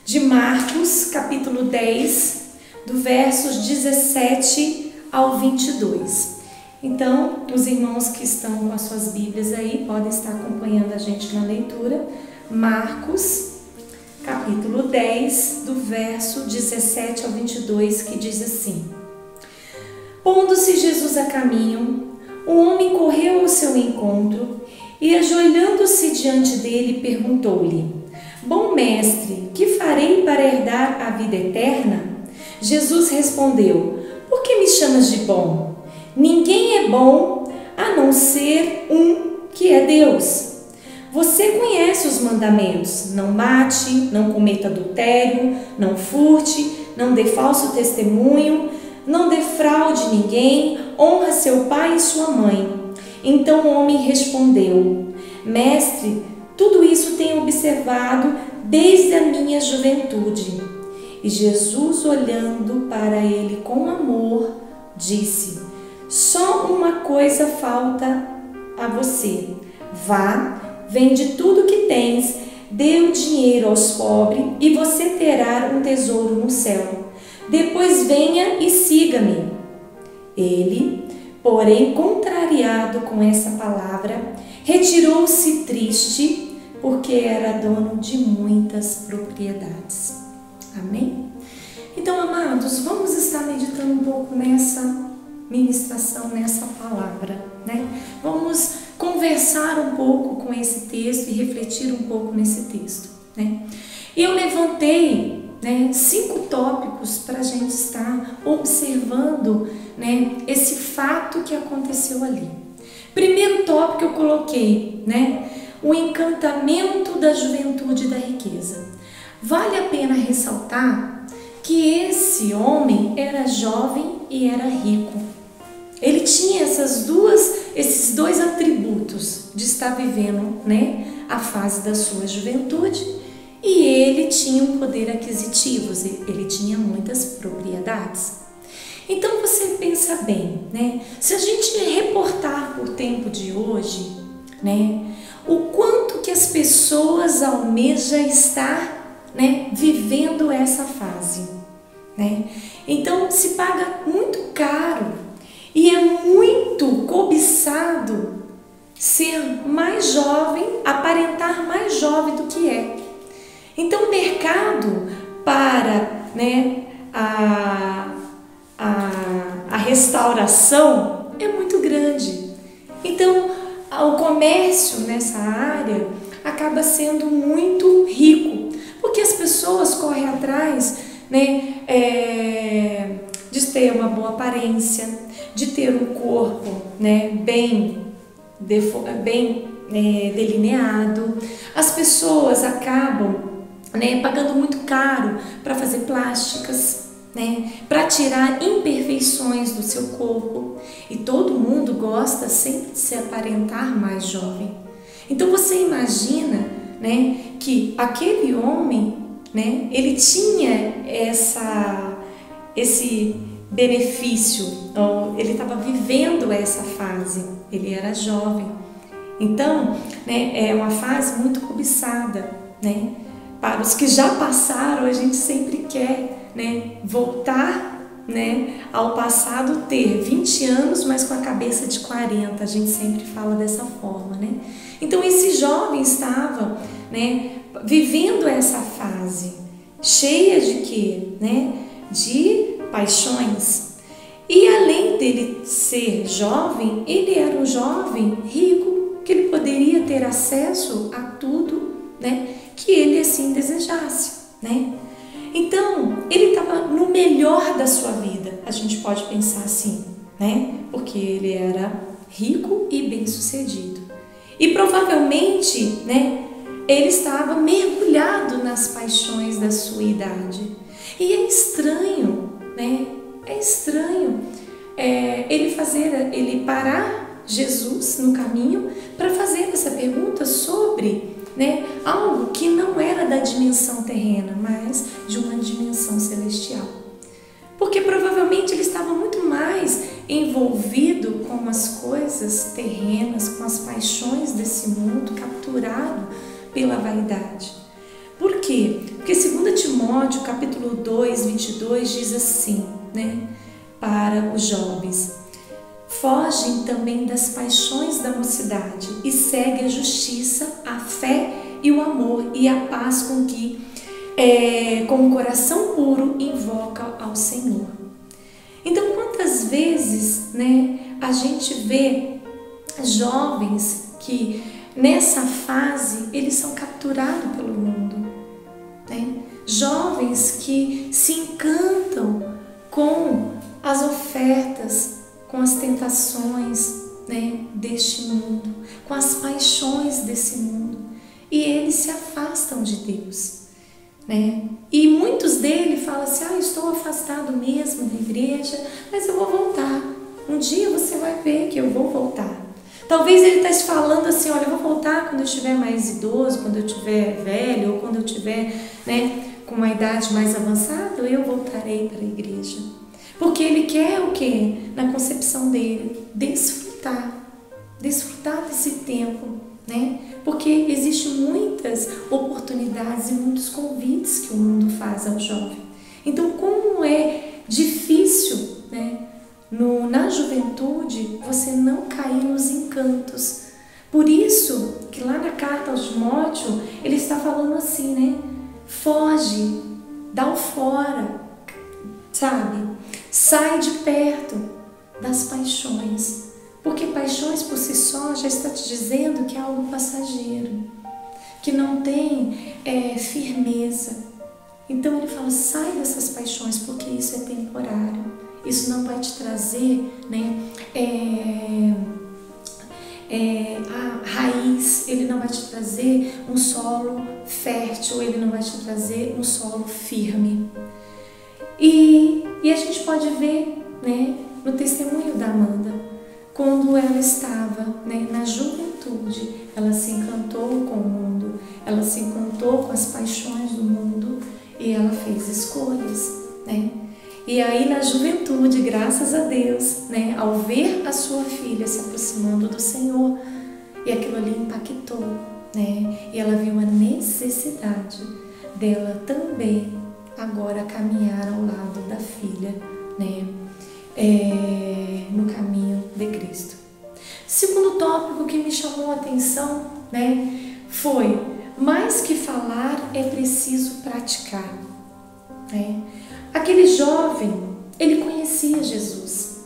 de Marcos, capítulo 10, do versos 17 ao 22. Então, os irmãos que estão com as suas Bíblias aí podem estar acompanhando a gente na leitura. Marcos, capítulo 10, do verso 17 ao 22, que diz assim: Pondo-se Jesus a caminho, um homem correu ao seu encontro e, ajoelhando-se diante dele, perguntou-lhe: Bom mestre, que farei para herdar a vida eterna? Jesus respondeu: Por que me chamas de bom? Ninguém é bom a não ser um, que é Deus. Você conhece os mandamentos: não mate, não cometa adultério, não furte, não dê falso testemunho, não defraude ninguém, honra seu pai e sua mãe. Então o homem respondeu: Mestre, tudo isso tenho observado desde a minha juventude. E Jesus, olhando para ele com amor, disse: Só uma coisa falta a você. Vá, vende tudo que tens, dê o dinheiro aos pobres e você terá um tesouro no céu. Depois venha e siga-me. Ele, porém, contrariado com essa palavra, retirou-se triste, porque era dono de muitas propriedades. Amém? Então, amados, vamos estar meditando um pouco nessa ministração, nessa palavra, né? Vamos conversar um pouco com esse texto e refletir um pouco nesse texto, né? Eu levantei, né, 5 tópicos para a gente estar observando, né, esse fato que aconteceu ali. Primeiro tópico eu coloquei, né, o encantamento da juventude e da riqueza. Vale a pena ressaltar que esse homem era jovem e era rico. Ele tinha esses dois atributos de estar vivendo, né, a fase da sua juventude, e ele tinha um poder aquisitivo, ele tinha muitas propriedades. Então você pensa bem, né, se a gente reportar para o tempo de hoje, né, o quanto que as pessoas almejam estar, né, vivendo essa fase, né? Então se paga muito caro e é muito cobiçado ser mais jovem, aparentar mais jovem do que é. Então o mercado para, né, a restauração é muito grande. Então o comércio nessa área acaba sendo muito rico, porque as pessoas correm atrás, né, de ter uma boa aparência, de ter um corpo, né, bem delineado. As pessoas acabam, né, pagando muito caro para fazer plásticas, né, para tirar imperfeições do seu corpo. E todo mundo gosta sempre de se aparentar mais jovem. Então você imagina, né, que aquele homem, né, ele tinha esse benefício, ele estava vivendo essa fase, ele era jovem. Então, né, é uma fase muito cobiçada, né? Para os que já passaram, a gente sempre quer, né, voltar, né, ao passado, ter 20 anos, mas com a cabeça de 40, a gente sempre fala dessa forma, né? Então esse jovem estava, né, vivendo essa fase, cheia de quê? Né? De paixões. E além dele ser jovem, ele era um jovem rico, que ele poderia ter acesso a tudo, né, que ele assim desejasse, né? Então, ele estava no melhor da sua vida, a gente pode pensar assim, né? Porque ele era rico e bem-sucedido. E provavelmente, né, ele estava mergulhado nas paixões da sua idade. E é estranho, né? É estranho ele parar Jesus no caminho para fazer essa pergunta sobre, né, algo que não era da dimensão terrena, mas de uma dimensão celestial. Porque provavelmente ele estava muito mais envolvido com as coisas terrenas, com as paixões desse mundo, capturado pela vaidade. Por quê? Porque 2 Timóteo, capítulo 2, 22, diz assim, né, para os jovens: fogem também das paixões da mocidade e segue a justiça, a fé e o amor e a paz com que, com o coração puro, invoca ao Senhor. Então, quantas vezes, né, a gente vê jovens que nessa fase eles são capturados pelo mundo, né? Jovens que se encantam com as ofertas, com as tentações, né, deste mundo, com as paixões desse mundo, e eles se afastam de Deus, né? E muitos deles falam assim: estou afastado mesmo da igreja, mas eu vou voltar. Um dia você vai ver que eu vou voltar. Talvez ele está falando assim: olha, eu vou voltar quando eu estiver mais idoso, quando eu estiver velho, ou quando eu estiver, né, com uma idade mais avançada, eu voltarei para a igreja. Porque ele quer o quê? Na concepção dele, desfrutar desse tempo, né? Porque existem muitas oportunidades e muitos convites que o mundo faz ao jovem. Então, como é difícil, né, na juventude, você não cair nos encantos. Por isso que lá na carta aos Timóteo, ele está falando assim, né? Foge, dá o fora, sabe? Sai de perto das paixões. Porque paixões por si só já está te dizendo que é algo passageiro, que não tem firmeza. Então ele fala: sai dessas paixões, porque isso é temporário. Isso não vai te trazer, né, a raiz, ele não vai te trazer um solo fértil, ele não vai te trazer um solo firme. E a gente pode ver, né, no testemunho da Amanda, quando ela estava, né, na juventude, ela se encantou com o mundo, ela se encantou com as paixões do mundo e ela fez escolhas, né? E aí na juventude, graças a Deus, né, ao ver a sua filha se aproximando do Senhor, e aquilo ali impactou, né? E ela viu a necessidade dela também agora caminhar ao lado da filha, né, no caminho de Cristo. Segundo tópico que me chamou a atenção, né, foi: mais que falar, é preciso praticar, né? Aquele jovem, ele conhecia Jesus,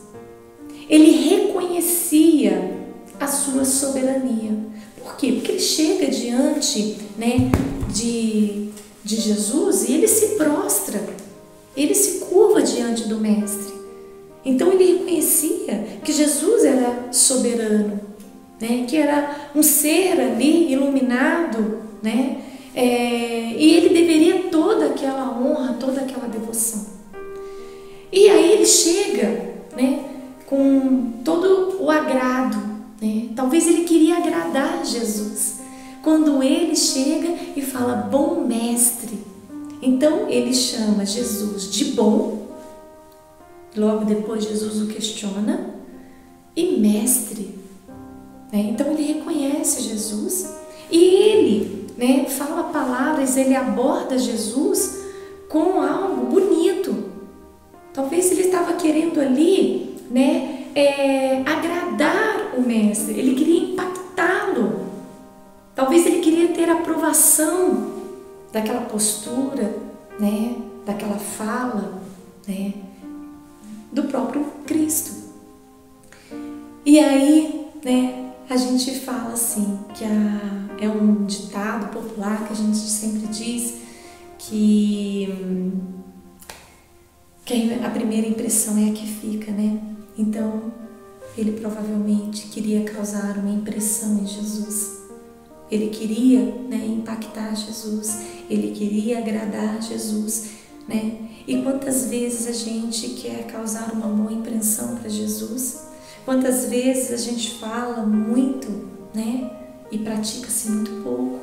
ele reconhecia a sua soberania. Por quê? Porque ele chega diante, né, de Jesus e ele se prostra, ele se curva diante do Mestre. Então ele reconhecia que Jesus era soberano, né, que era um ser ali iluminado, né, e ele deveria toda aquela honra, toda aquela devoção. E aí ele chega, né, com todo o agrado, né? Talvez ele queria agradar Jesus. Quando ele chega e fala: bom mestre. Então ele chama Jesus de bom. Logo depois Jesus o questiona. E mestre, né? Então ele reconhece Jesus e ele, né, fala palavras, ele aborda Jesus com algo bonito. Talvez ele estava querendo ali, né, agradar o mestre, ele queria impactá-lo. Talvez ele queria ter aprovação daquela postura, né, daquela fala, né, do próprio Cristo. E aí, né, a gente fala assim, que é um ditado popular que a gente sempre diz que a primeira impressão é a que fica, né? Então, ele provavelmente queria causar uma impressão em Jesus. Ele queria, né, impactar Jesus. Ele queria agradar Jesus, né? E quantas vezes a gente quer causar uma boa impressão para Jesus? Quantas vezes a gente fala muito, né? E pratica-se muito pouco?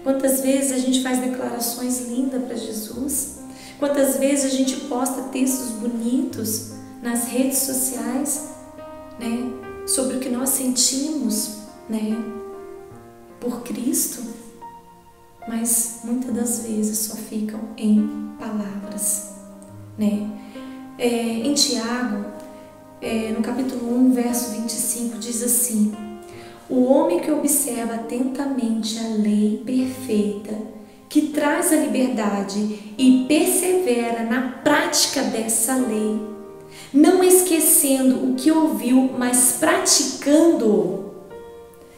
Quantas vezes a gente faz declarações lindas para Jesus? Quantas vezes a gente posta textos bonitos nas redes sociais, né? Sobre o que nós sentimos, né? Por Cristo? Mas muitas das vezes só ficam em palavras, né? Em Tiago, no capítulo 1, verso 25, diz assim: o homem que observa atentamente a lei perfeita, que traz a liberdade e persevera na prática dessa lei, não esquecendo o que ouviu, mas praticando,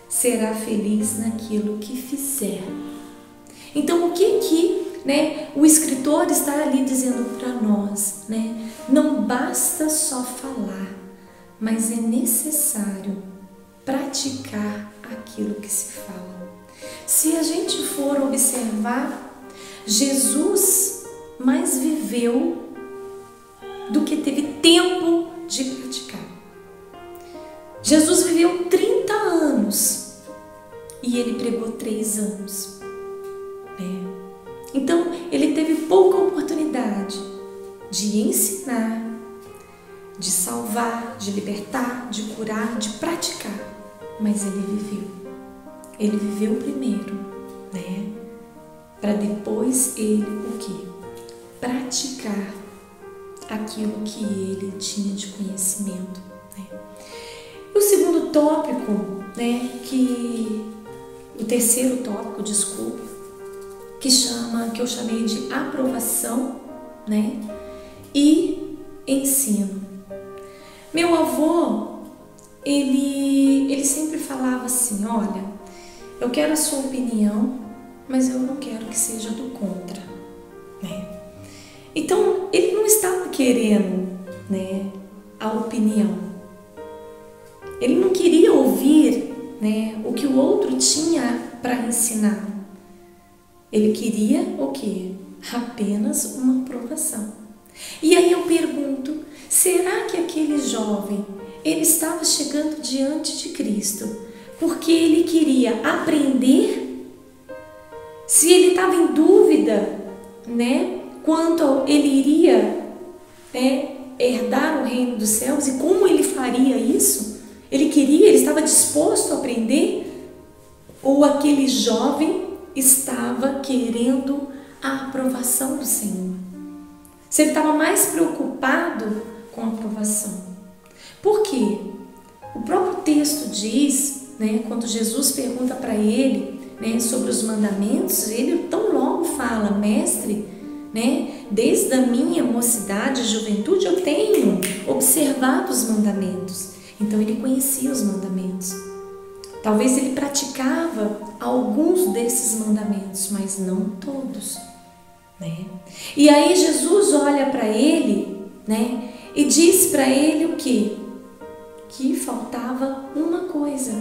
será feliz naquilo que fizer. Então, o que né, o escritor está ali dizendo para nós, né? Não basta só falar, mas é necessário praticar aquilo que se fala. Se a gente for observar, Jesus mais viveu do que teve tempo de praticar. Jesus viveu 30 anos e ele pregou 3 anos. Então, ele teve pouca oportunidade de ensinar, de salvar, de libertar, de curar, de praticar. Mas ele viveu. Ele viveu primeiro, né? Para depois ele o quê? Praticar aquilo que ele tinha de conhecimento, né? E o segundo tópico, né? O terceiro tópico, desculpe, que eu chamei de aprovação, né? E ensino. Meu avô, ele sempre falava assim: olha, eu quero a sua opinião, mas eu não quero que seja do contra, né? Então, ele não estava querendo, né, a opinião. Ele não queria ouvir, né, o que o outro tinha para ensinar. Ele queria o quê? Apenas uma aprovação. E aí eu pergunto, será que aquele jovem, ele estava chegando diante de Cristo porque ele queria aprender? Se ele estava em dúvida, né, quanto ele iria, né, herdar o reino dos céus e como ele faria isso? Ele estava disposto a aprender? Ou aquele jovem estava querendo a aprovação do Senhor? Se ele estava mais preocupado com a aprovação. Por quê? O próprio texto diz, né, quando Jesus pergunta para ele, né, sobre os mandamentos, ele tão logo fala: mestre, né, desde a minha mocidade e juventude eu tenho observado os mandamentos. Então ele conhecia os mandamentos. Talvez ele praticava alguns desses mandamentos, mas não todos, né? E aí Jesus olha para ele, né, e diz para ele o quê? Que faltava uma coisa,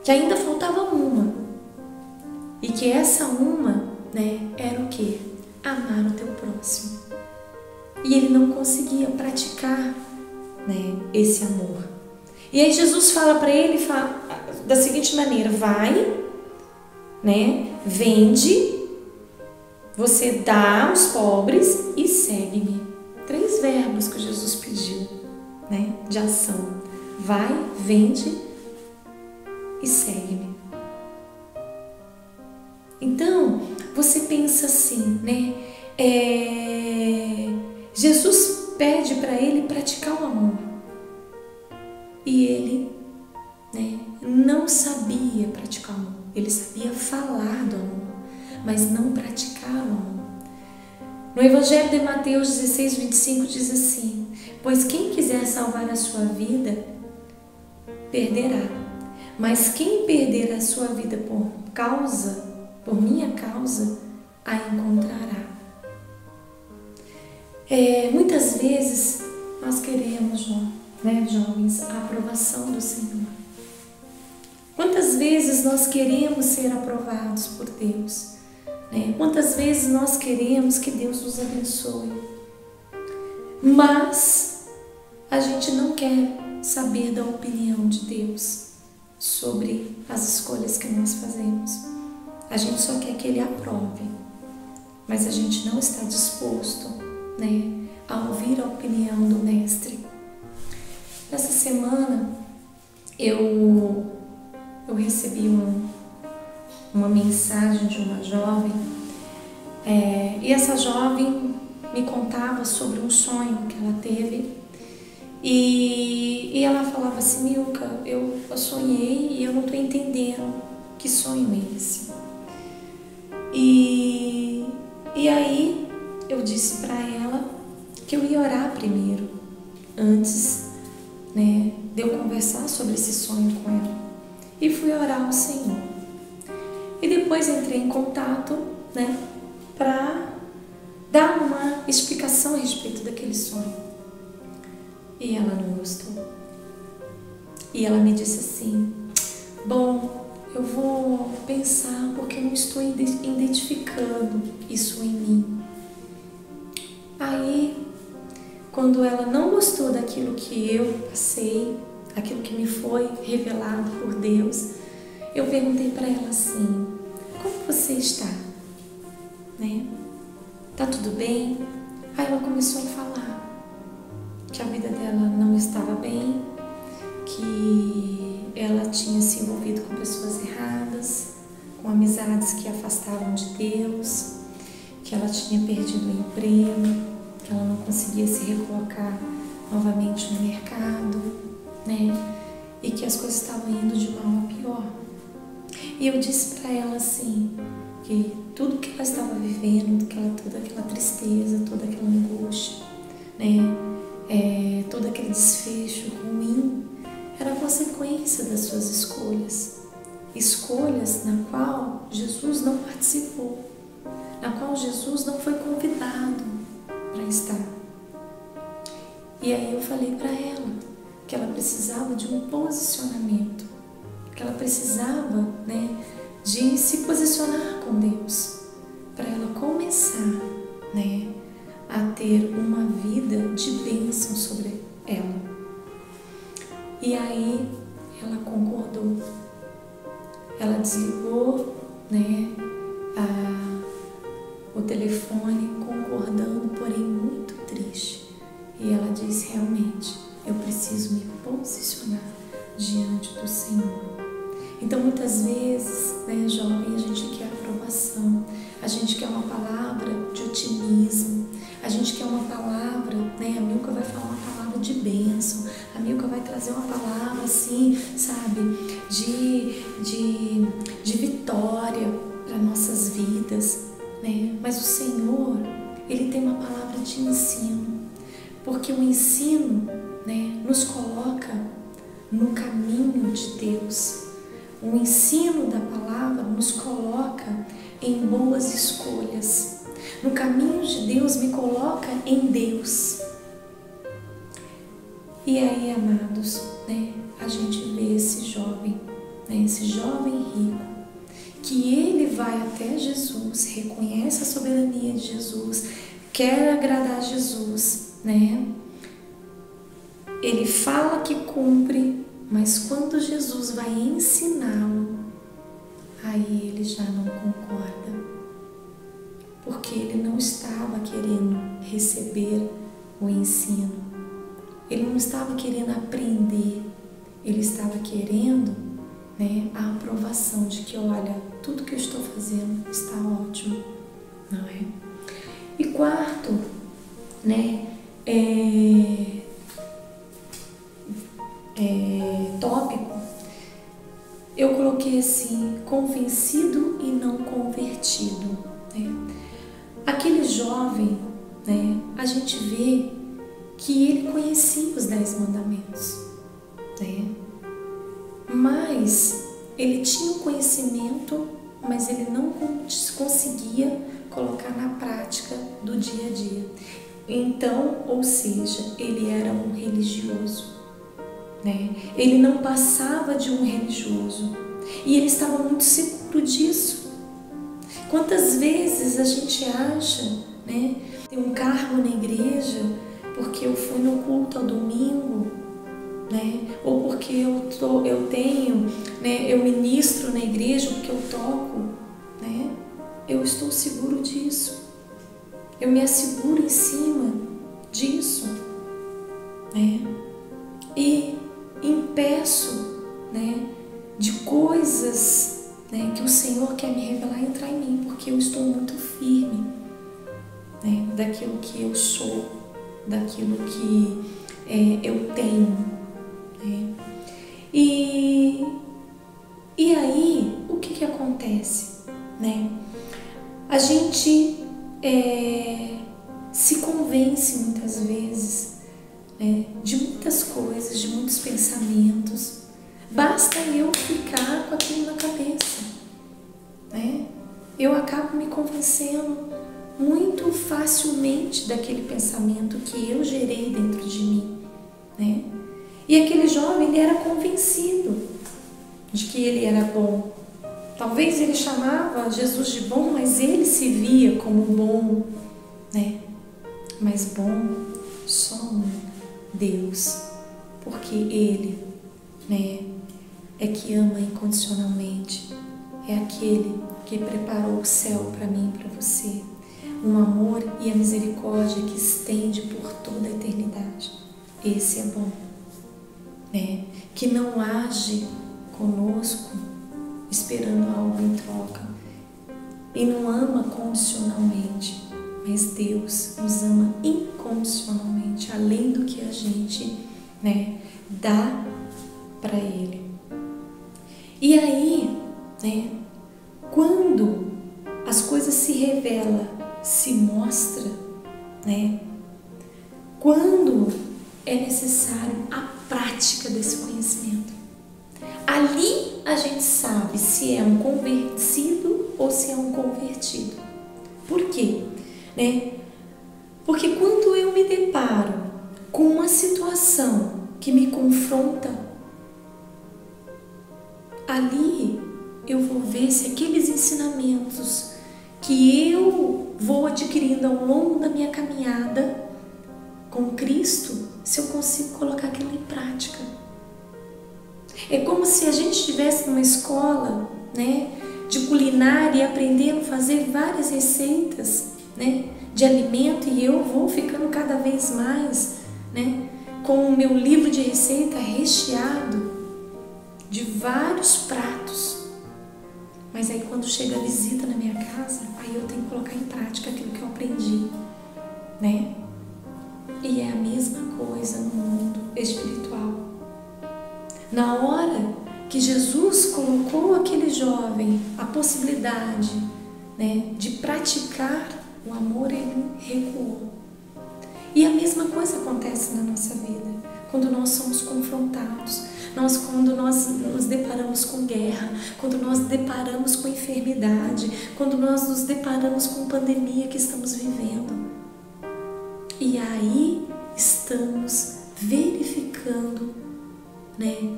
que ainda faltava uma, e que essa uma, né, era o quê? Amar o teu próximo. E ele não conseguia praticar, né, esse amor. E aí Jesus fala para ele, da seguinte maneira: vai, né, vende, você dá aos pobres e segue-me. 3 verbos que Jesus pediu, né, de ação: vai, vende e segue-me. Então, você pensa assim, né, Jesus pede para ele praticar o amor. E ele, né, não sabia praticar o amor. Ele sabia falar do amor, mas não praticar o amor. No Evangelho de Mateus 16, 25 diz assim: pois quem quiser salvar a sua vida, perderá. mas quem perder a sua vida por minha causa, a encontrará. Muitas vezes nós queremos, jovens, a aprovação do Senhor. Quantas vezes nós queremos ser aprovados por Deus? Quantas vezes nós queremos que Deus nos abençoe? Mas a gente não quer saber da opinião de Deus sobre as escolhas que nós fazemos. A gente só quer que Ele aprove, mas a gente não está disposto, a ouvir a opinião do Mestre. Essa semana eu recebi uma mensagem de uma jovem, e essa jovem me contava sobre um sonho que ela teve, e ela falava assim: Milka, eu sonhei e eu não estou entendendo que sonho é esse. E aí eu disse para ela que eu ia orar primeiro, antes de eu conversar sobre esse sonho com ela. E fui orar ao Senhor. E depois entrei em contato, para dar uma explicação a respeito daquele sonho. E ela não gostou. E ela me disse assim: bom, eu vou pensar porque eu não estou identificando isso em mim. Aí, quando ela não gostou daquilo que eu passei, aquilo que me foi revelado por Deus, eu perguntei para ela assim: como você está? Tá tudo bem? Aí ela começou a falar que a vida dela não estava bem, que ela tinha se envolvido com pessoas erradas, com amizades que a afastavam de Deus, que ela tinha perdido o emprego, que ela não conseguia se recolocar novamente no mercado, e que as coisas estavam indo de mal a pior. E eu disse para ela assim, que tudo que ela estava vivendo, toda aquela tristeza, toda aquela angústia, todo aquele desfecho ruim, era consequência das suas escolhas na qual Jesus não participou, na qual Jesus não foi convidado para estar. E aí eu falei para ela que ela precisava de um posicionamento, que ela precisava, de se posicionar com Deus, para ela começar, a ter uma vida de bênção sobre ela. E aí ela concordou, ela desligou, o telefone, concordando, porém muito triste. E ela disse: realmente, eu preciso me posicionar diante do Senhor. Então, muitas vezes, jovem, a gente quer aprovação, a gente quer uma palavra de otimismo, a gente quer uma palavra, a Milka vai falar uma palavra de bênção, a Milka vai trazer uma palavra assim, sabe, de vitória para nossas vidas, Mas o Senhor, Ele tem uma palavra de ensino, porque o ensino, nos coloca no caminho de Deus. O ensino da palavra nos coloca em boas escolhas. No caminho de Deus me coloca em Deus. E aí, amados, a gente vê esse jovem rico, que ele vai até Jesus, reconhece a soberania de Jesus, quer agradar a Jesus, Ele fala que cumpre, mas quando Jesus vai ensiná-lo, aí ele já não concorda, porque ele não estava querendo receber o ensino, ele não estava querendo aprender, ele estava querendo a aprovação de que, olha, tudo que eu estou fazendo está ótimo, não é? E quarto, tópico, eu coloquei assim: convencido e não convertido. Aquele jovem, a gente vê que ele conhecia os 10 mandamentos, mas ele tinha o conhecimento, mas ele não conseguia colocar na prática do dia a dia. Então, ou seja, ele era um religioso, né? Ele não passava de um religioso e ele estava muito seguro disso. Quantas vezes a gente acha, né, tem um cargo na igreja porque eu fui no culto ao domingo, né? Ou porque eu tenho, né, eu ministro na igreja porque eu toco, né? Eu estou seguro disso. Eu me asseguro em cima disso, né? E impeço, né, de coisas, né, que o Senhor quer me revelar e entrar em mim, porque eu estou muito firme, né, daquilo que eu sou, daquilo que eu tenho, né? E aí, o que acontece, né? A gente se convence muitas vezes, né, de muitas coisas, de muitos pensamentos. Basta eu ficar com aquilo na cabeça, né? Eu acabo me convencendo muito facilmente daquele pensamento que eu gerei dentro de mim, né? E aquele jovem, ele era convencido de que ele era bom. Talvez ele chamava Jesus de bom, mas ele se via como bom, né? Mas bom só um, Deus, porque Ele, né, é que ama incondicionalmente, é aquele que preparou o céu para mim e para você, um amor e a misericórdia que estende por toda a eternidade. Esse é bom, né? Que não age conosco esperando algo em troca e não ama condicionalmente, mas Deus nos ama incondicionalmente, além do que a gente, né, dá para Ele. E aí, né, quando as coisas se revelam, se mostra, né, quando é necessário a prática desse conhecimento, ali a gente sabe se é um convencido ou se é um convertido. Por quê? Né? Porque quando eu me deparo com uma situação que me confronta, ali eu vou ver se aqueles ensinamentos que eu vou adquirindo ao longo da minha caminhada com Cristo, se eu consigo colocar aquilo em prática. É como se a gente estivesse numa escola, né, de culinária e aprendendo a fazer várias receitas, né, de alimento, e eu vou ficando cada vez mais, né, com o meu livro de receita recheado de vários pratos. Mas aí quando chega a visita na minha casa, aí eu tenho que colocar em prática aquilo que eu aprendi, né? E é a mesma coisa no mundo espiritual. Na hora que Jesus colocou aquele jovem a possibilidade, né, de praticar o amor, ele recuou. E a mesma coisa acontece na nossa vida, quando nós somos confrontados, quando nós nos deparamos com guerra, quando nós nos deparamos com enfermidade, quando nós nos deparamos com pandemia que estamos vivendo. E aí estamos verificando, né,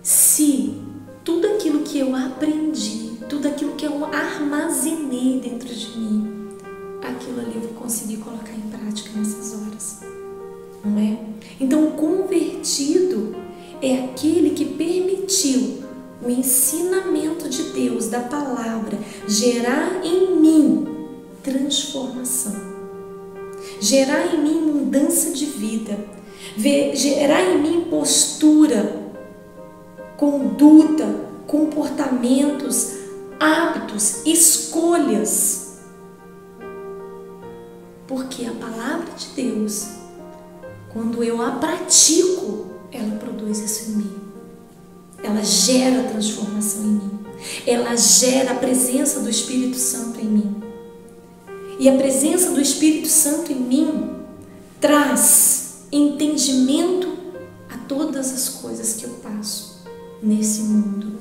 se tudo aquilo que eu aprendi, tudo aquilo que eu armazenei dentro de mim, aquilo ali eu vou conseguir colocar em prática nessas horas, não é? Então o convertido é aquele que permitiu o ensinamento de Deus, da palavra, gerar em mim transformação, gerar em mim mudança de vida, gerar em mim postura, conduta, comportamentos, hábitos, escolhas. Porque a palavra de Deus, quando eu a pratico, ela produz isso em mim. Ela gera transformação em mim. Ela gera a presença do Espírito Santo em mim. E a presença do Espírito Santo em mim traz entendimento a todas as coisas que eu passo. nesse mundo.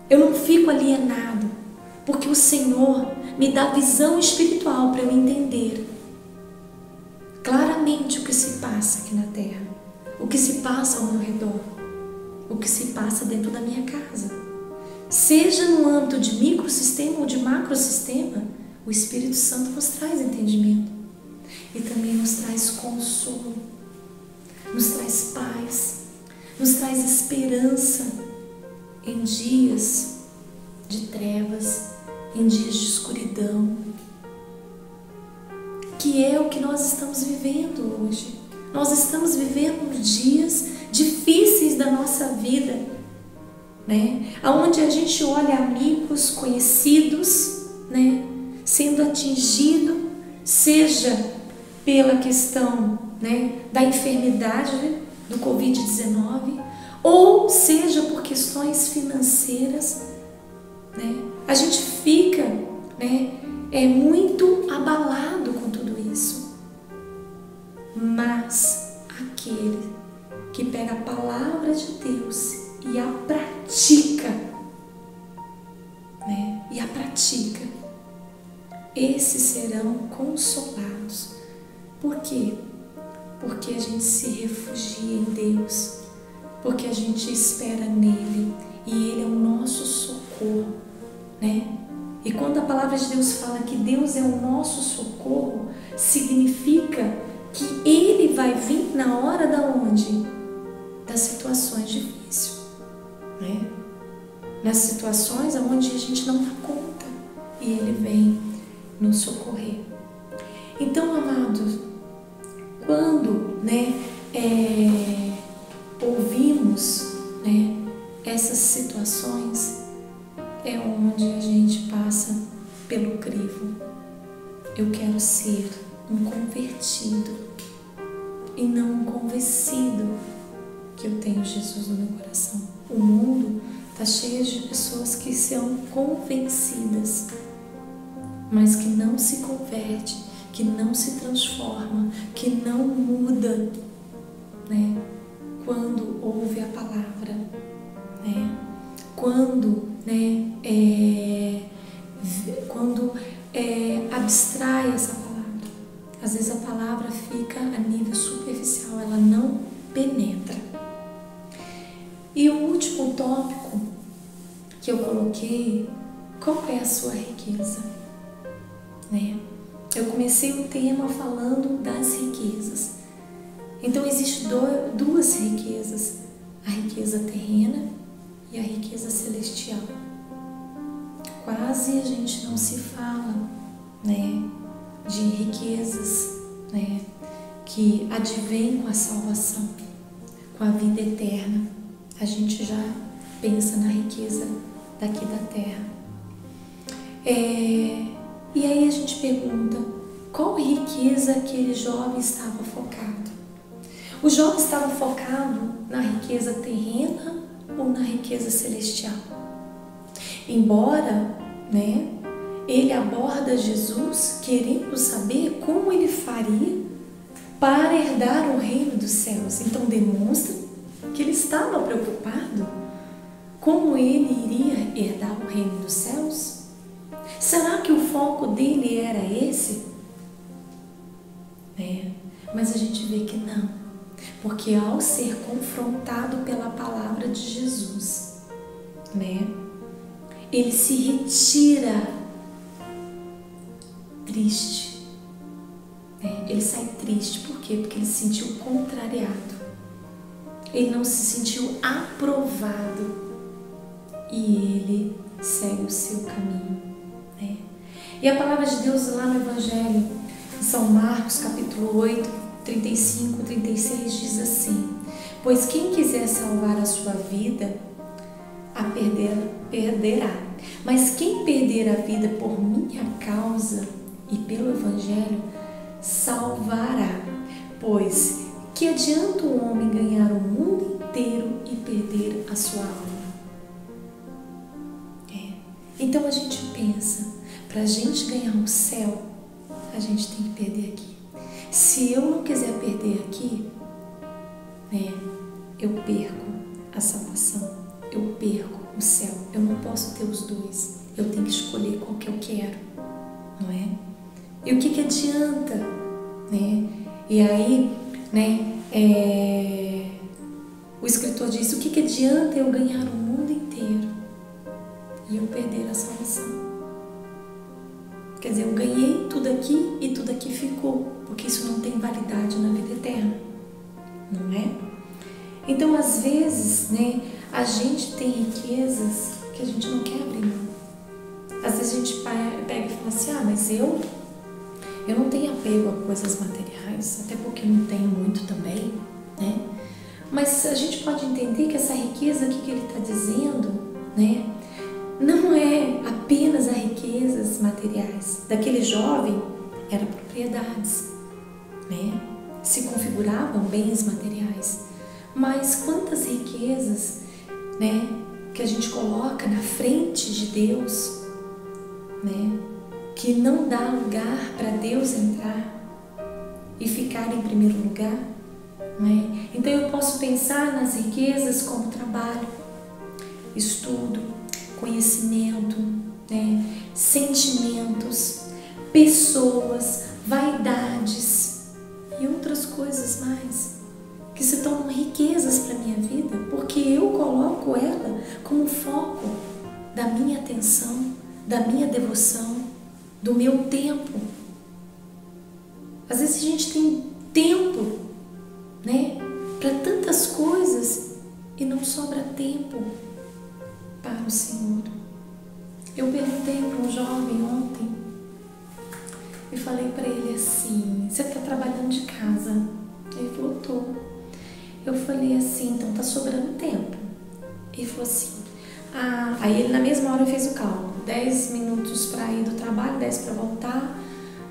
Eu não fico alienado, porque o Senhor me dá visão espiritual para eu entender claramente o que se passa aqui na terra, o que se passa ao meu redor, o que se passa dentro da minha casa. Seja no âmbito de microsistema ou de macrosistema, o Espírito Santo nos traz entendimento e também nos traz consolo, nos traz paz, nos traz esperança em dias de trevas, em dias de escuridão, que é o que nós estamos vivendo hoje. Nós estamos vivendo dias difíceis da nossa vida, né? Onde a gente olha amigos, conhecidos, né, sendo atingido, seja pela questão, né, da enfermidade do Covid-19, ou seja por questões financeiras, né? A gente fica, né, muito abalado com tudo isso. Mas aquele que pega a palavra de Deus e a pratica, né, e a pratica, esses serão consolados. Por quê? Porque a gente se refugia em Deus, porque a gente espera nele e ele é o nosso socorro, né? E quando a palavra de Deus fala que Deus é o nosso socorro, significa que ele vai vir na hora da onde? Das situações difíceis, né? Nas situações onde a gente não dá conta e ele vem nos socorrer. Então, amados, quando, né, ouvimos, né, essas situações, é onde a gente passa pelo crivo. Eu quero ser um convertido e não um convencido que eu tenho Jesus no meu coração. O mundo está cheio de pessoas que são convencidas, mas que não se converte, que não se transforma, que não muda, né? Quando ouve a palavra, né? Quando, né, abstrai essa palavra. Às vezes a palavra fica a nível superficial, ela não penetra. E o último tópico que eu coloquei, qual é a sua riqueza? Né? Eu comecei o tema falando das riquezas. Então existem duas riquezas, a riqueza terrena e a riqueza celestial. Quase a gente não se fala, né, de riquezas, né, que advêm com a salvação, com a vida eterna. A gente já pensa na riqueza daqui da terra. E aí a gente pergunta, qual riqueza aquele jovem estava focado? O jovem estava focado na riqueza terrena ou na riqueza celestial? Embora, né, ele aborda Jesus querendo saber como ele faria para herdar o reino dos céus. Então demonstra que ele estava preocupado como ele iria herdar o reino dos céus. Será que o foco dele era esse? Mas a gente vê que não, porque ao ser confrontado pela palavra de Jesus, né, ele se retira triste, né? Ele sai triste, por quê? Porque ele se sentiu contrariado, ele não se sentiu aprovado e ele segue o seu caminho, né? E a palavra de Deus lá no Evangelho, em São Marcos, capítulo 8, 35, 36, diz assim: pois quem quiser salvar a sua vida, a perderá. Mas quem perder a vida por minha causa e pelo Evangelho, salvará. Pois que adianta o homem ganhar o mundo inteiro e perder a sua alma? Então a gente pensa, para a gente ganhar o céu, a gente tem que perder aqui. Se eu não quiser perder aqui, eu perco a salvação. eu perco o céu. Eu não posso ter os dois. Eu tenho que escolher qual que eu quero, não é? E o que adianta, né? E aí, né, o escritor diz, o que adianta eu ganhar o mundo inteiro e eu perder a salvação? Quer dizer, eu ganhei tudo aqui e tudo aqui ficou, porque isso não tem validade na vida eterna, não é? Então, às vezes, né, a gente tem riquezas que a gente não quer abrir mão. Às vezes a gente pega e fala assim, mas eu não tenho apego a coisas materiais, até porque não tenho muito também, né? Mas a gente pode entender que essa riqueza aqui que ele está dizendo, né, não é apenas as riquezas materiais. Daquele jovem eram propriedades, né? Se configuravam bens materiais. Mas quantas riquezas, né, que a gente coloca na frente de Deus, né, que não dá lugar para Deus entrar e ficar em primeiro lugar, né? Então eu posso pensar nas riquezas como trabalho, estudo, conhecimento, né, sentimentos, pessoas, vaidades e outras coisas mais que se tornam riquezas para minha vida, porque eu coloco ela como foco da minha atenção, da minha devoção, do meu tempo. Às vezes a gente tem tempo, né, para tantas coisas e não sobra tempo para o Senhor. Eu perguntei para um jovem ontem e falei para ele assim, você está trabalhando de casa? Ele falou, tô. Eu falei assim, então tá sobrando tempo. Ele falou assim, aí ele na mesma hora fez o cálculo, 10 minutos para ir do trabalho, 10 para voltar,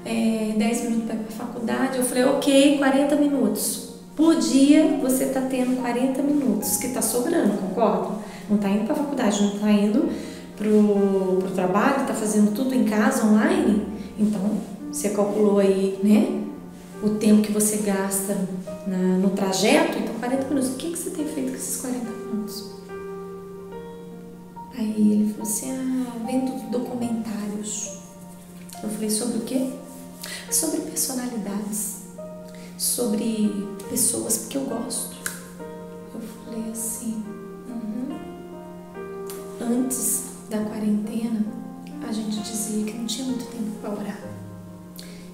10 minutos para ir para a faculdade. Eu falei, ok, 40 minutos. Por dia você tá tendo 40 minutos, que tá sobrando, concorda? Não tá indo para a faculdade, não tá indo pro trabalho, tá fazendo tudo em casa, online. Então, você calculou aí, né, o tempo que você gasta no trajeto, então 40 minutos. O que você tem feito com esses 40 minutos? Aí ele falou assim, vendo documentários. Eu falei, sobre o quê? Sobre personalidades, sobre pessoas, porque eu gosto. Eu falei assim, Antes da quarentena, a gente dizia que não tinha muito tempo para orar,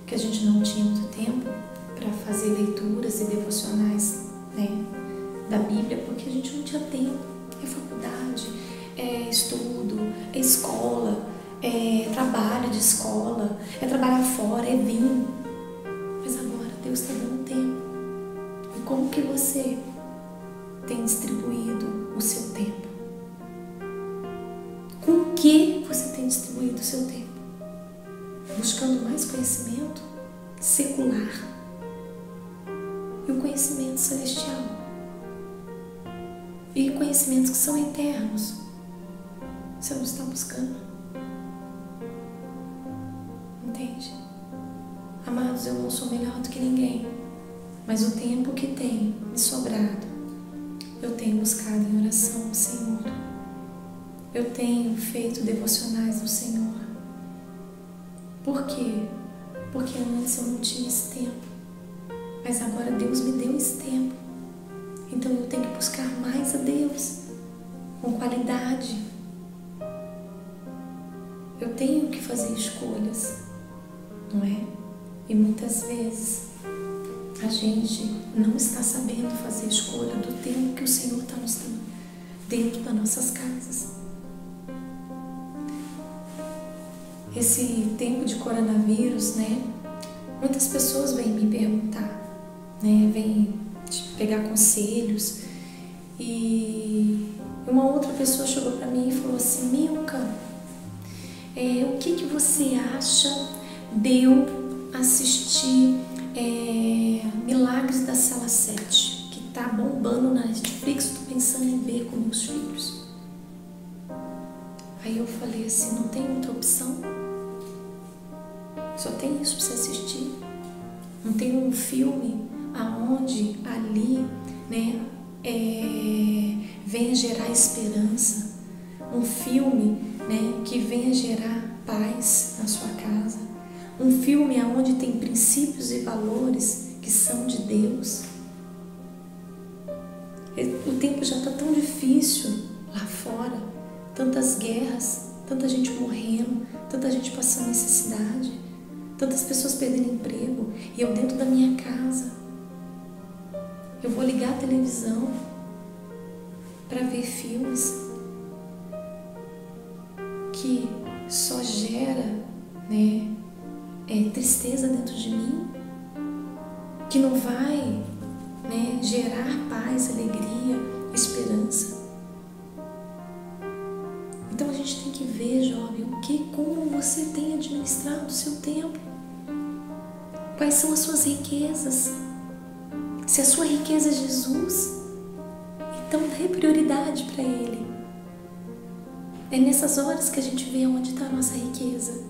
que a gente não tinha muito tempo para fazer leituras e devocionais, né, da Bíblia, porque a gente não tinha tempo. É faculdade, é estudo, é escola, é trabalho de escola, é trabalhar fora, é vir. Mas agora Deus está dando tempo. E como que você tem distribuído o seu tempo? Com que você tem distribuído o seu tempo? Buscando mais conhecimento secular e o conhecimento celestial e conhecimentos que são eternos. Você não está buscando? Entende? Amados, eu não sou melhor do que ninguém, mas o tempo que tem me sobrado, eu tenho buscado em oração ao Senhor. Eu tenho feito devocionais no Senhor. Por quê? Porque antes eu não tinha esse tempo, mas agora Deus me deu esse tempo. Então eu tenho que buscar mais a Deus, com qualidade. Eu tenho que fazer escolhas, não é? E muitas vezes a gente não está sabendo fazer escolha do tempo que o Senhor está nos dando dentro das nossas casas. Esse tempo de coronavírus, né? Muitas pessoas vêm me perguntar, né? Vêm pegar conselhos. E uma outra pessoa chegou para mim e falou assim, Milka, o que você acha de eu assistir Milagres da Cela 7, que tá bombando na Netflix, tô pensando em ver com meus filhos. Aí eu falei assim, não tem outra opção? Só tem isso para você assistir? Não tem um filme aonde ali, né, venha gerar esperança, um filme, né, que venha gerar paz na sua casa, um filme onde tem princípios e valores que são de Deus. O tempo já está tão difícil lá fora, tantas guerras, tanta gente morrendo, tanta gente passando necessidade, tantas pessoas perdendo emprego, e eu dentro da minha casa, eu vou ligar a televisão para ver filmes que só gera, né, tristeza dentro de mim, que não vai, né, gerar paz, alegria, esperança. Então a gente tem que ver, jovem, como você tem administrado o seu tempo. Quais são as suas riquezas? Se a sua riqueza é Jesus, então dê prioridade para Ele. É nessas horas que a gente vê onde está a nossa riqueza.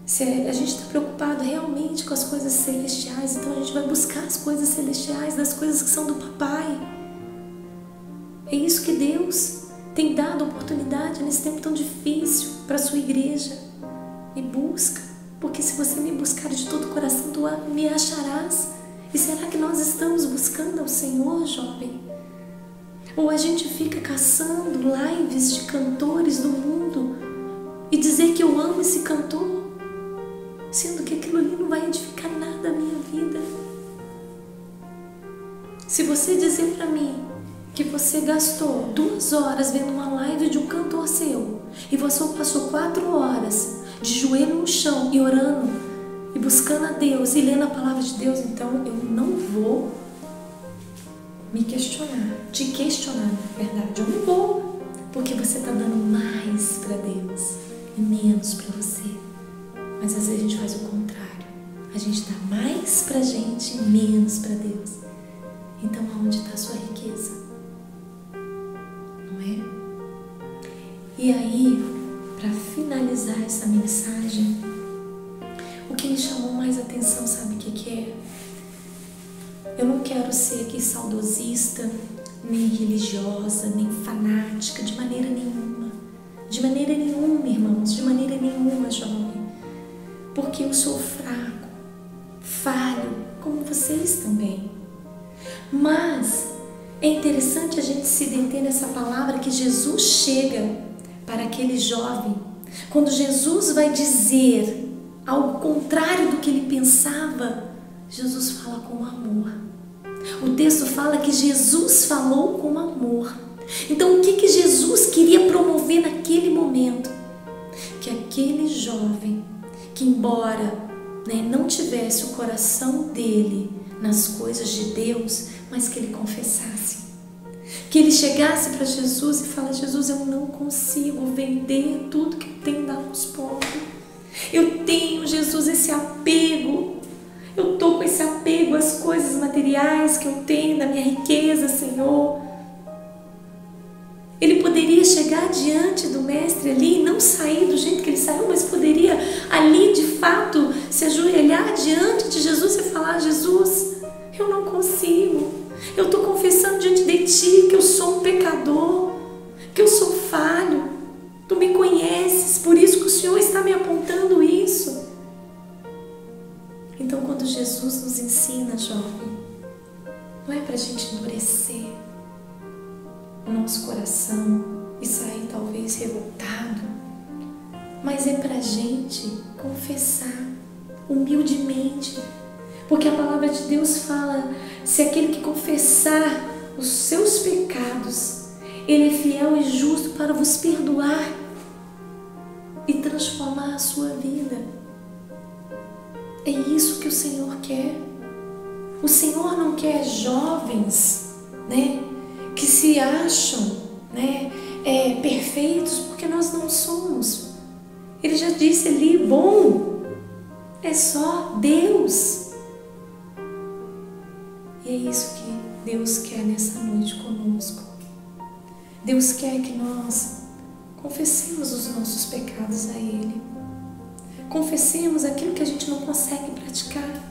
Se a gente está preocupado realmente com as coisas celestiais, então a gente vai buscar as coisas celestiais, das coisas que são do Papai. É isso que Deus tem dado oportunidade nesse tempo tão difícil para a sua igreja. Me busca, porque se você me buscar de todo o coração, tu me acharás. E será que nós estamos buscando ao Senhor, jovem? Ou a gente fica caçando lives de cantores do mundo e dizer que eu amo esse cantor, sendo que aquilo ali não vai edificar nada a minha vida? Se você dizer para mim que você gastou 2 horas vendo uma live de um cantor seu e você passou 4 horas de joelho no chão e orando e buscando a Deus e lendo a palavra de Deus, então eu não vou me questionar, te questionar, na verdade, eu não vou, porque você está dando mais para Deus e menos para você. Mas às vezes a gente faz o contrário, a gente dá mais pra gente e menos para Deus. Então aonde está a sua riqueza? Não é? E aí, para finalizar essa mensagem, o que me chamou mais atenção, sabe o que é? Eu não quero ser aqui saudosista, nem religiosa, nem fanática, de maneira nenhuma. De maneira nenhuma, irmãos, de maneira nenhuma, jovem. Porque eu sou fraco, falho, como vocês também. Mas é interessante a gente se deter nessa palavra que Jesus chega para aquele jovem. Quando Jesus vai dizer ao contrário do que ele pensava, Jesus fala com amor. O texto fala que Jesus falou com amor. Então o que Jesus queria promover naquele momento? Que aquele jovem, que embora, né, não tivesse o coração dele nas coisas de Deus, mas que ele confessasse. Que ele chegasse para Jesus e falasse: Jesus, eu não consigo vender tudo que eu tenho e dar aos pobres. Eu tenho, Jesus, esse apego. Eu estou com esse apego às coisas materiais que eu tenho, da minha riqueza, Senhor. Ele poderia chegar diante do mestre ali e não sair do jeito que ele saiu, mas poderia ali, de fato, se ajoelhar diante de Jesus e falar: Jesus, eu não consigo. Eu estou confessando diante de Ti que eu sou um pecador, que eu sou falho. Tu me conheces, por isso que o Senhor está me apontando isso. Então, quando Jesus nos ensina, jovem, não é para a gente endurecer o nosso coração e sair talvez revoltado, mas é para a gente confessar humildemente, porque a palavra de Deus fala: se aquele que confessar os seus pecados, Ele é fiel e justo para vos perdoar e transformar a sua vida. É isso que o Senhor quer. O Senhor não quer jovens, né, que se acham, né, perfeitos, porque nós não somos. Ele já disse ali: bom é só Deus. E é isso que Deus quer nessa noite conosco. Deus quer que nós confessemos os nossos pecados a Ele. Confessemos aquilo que a gente não consegue praticar.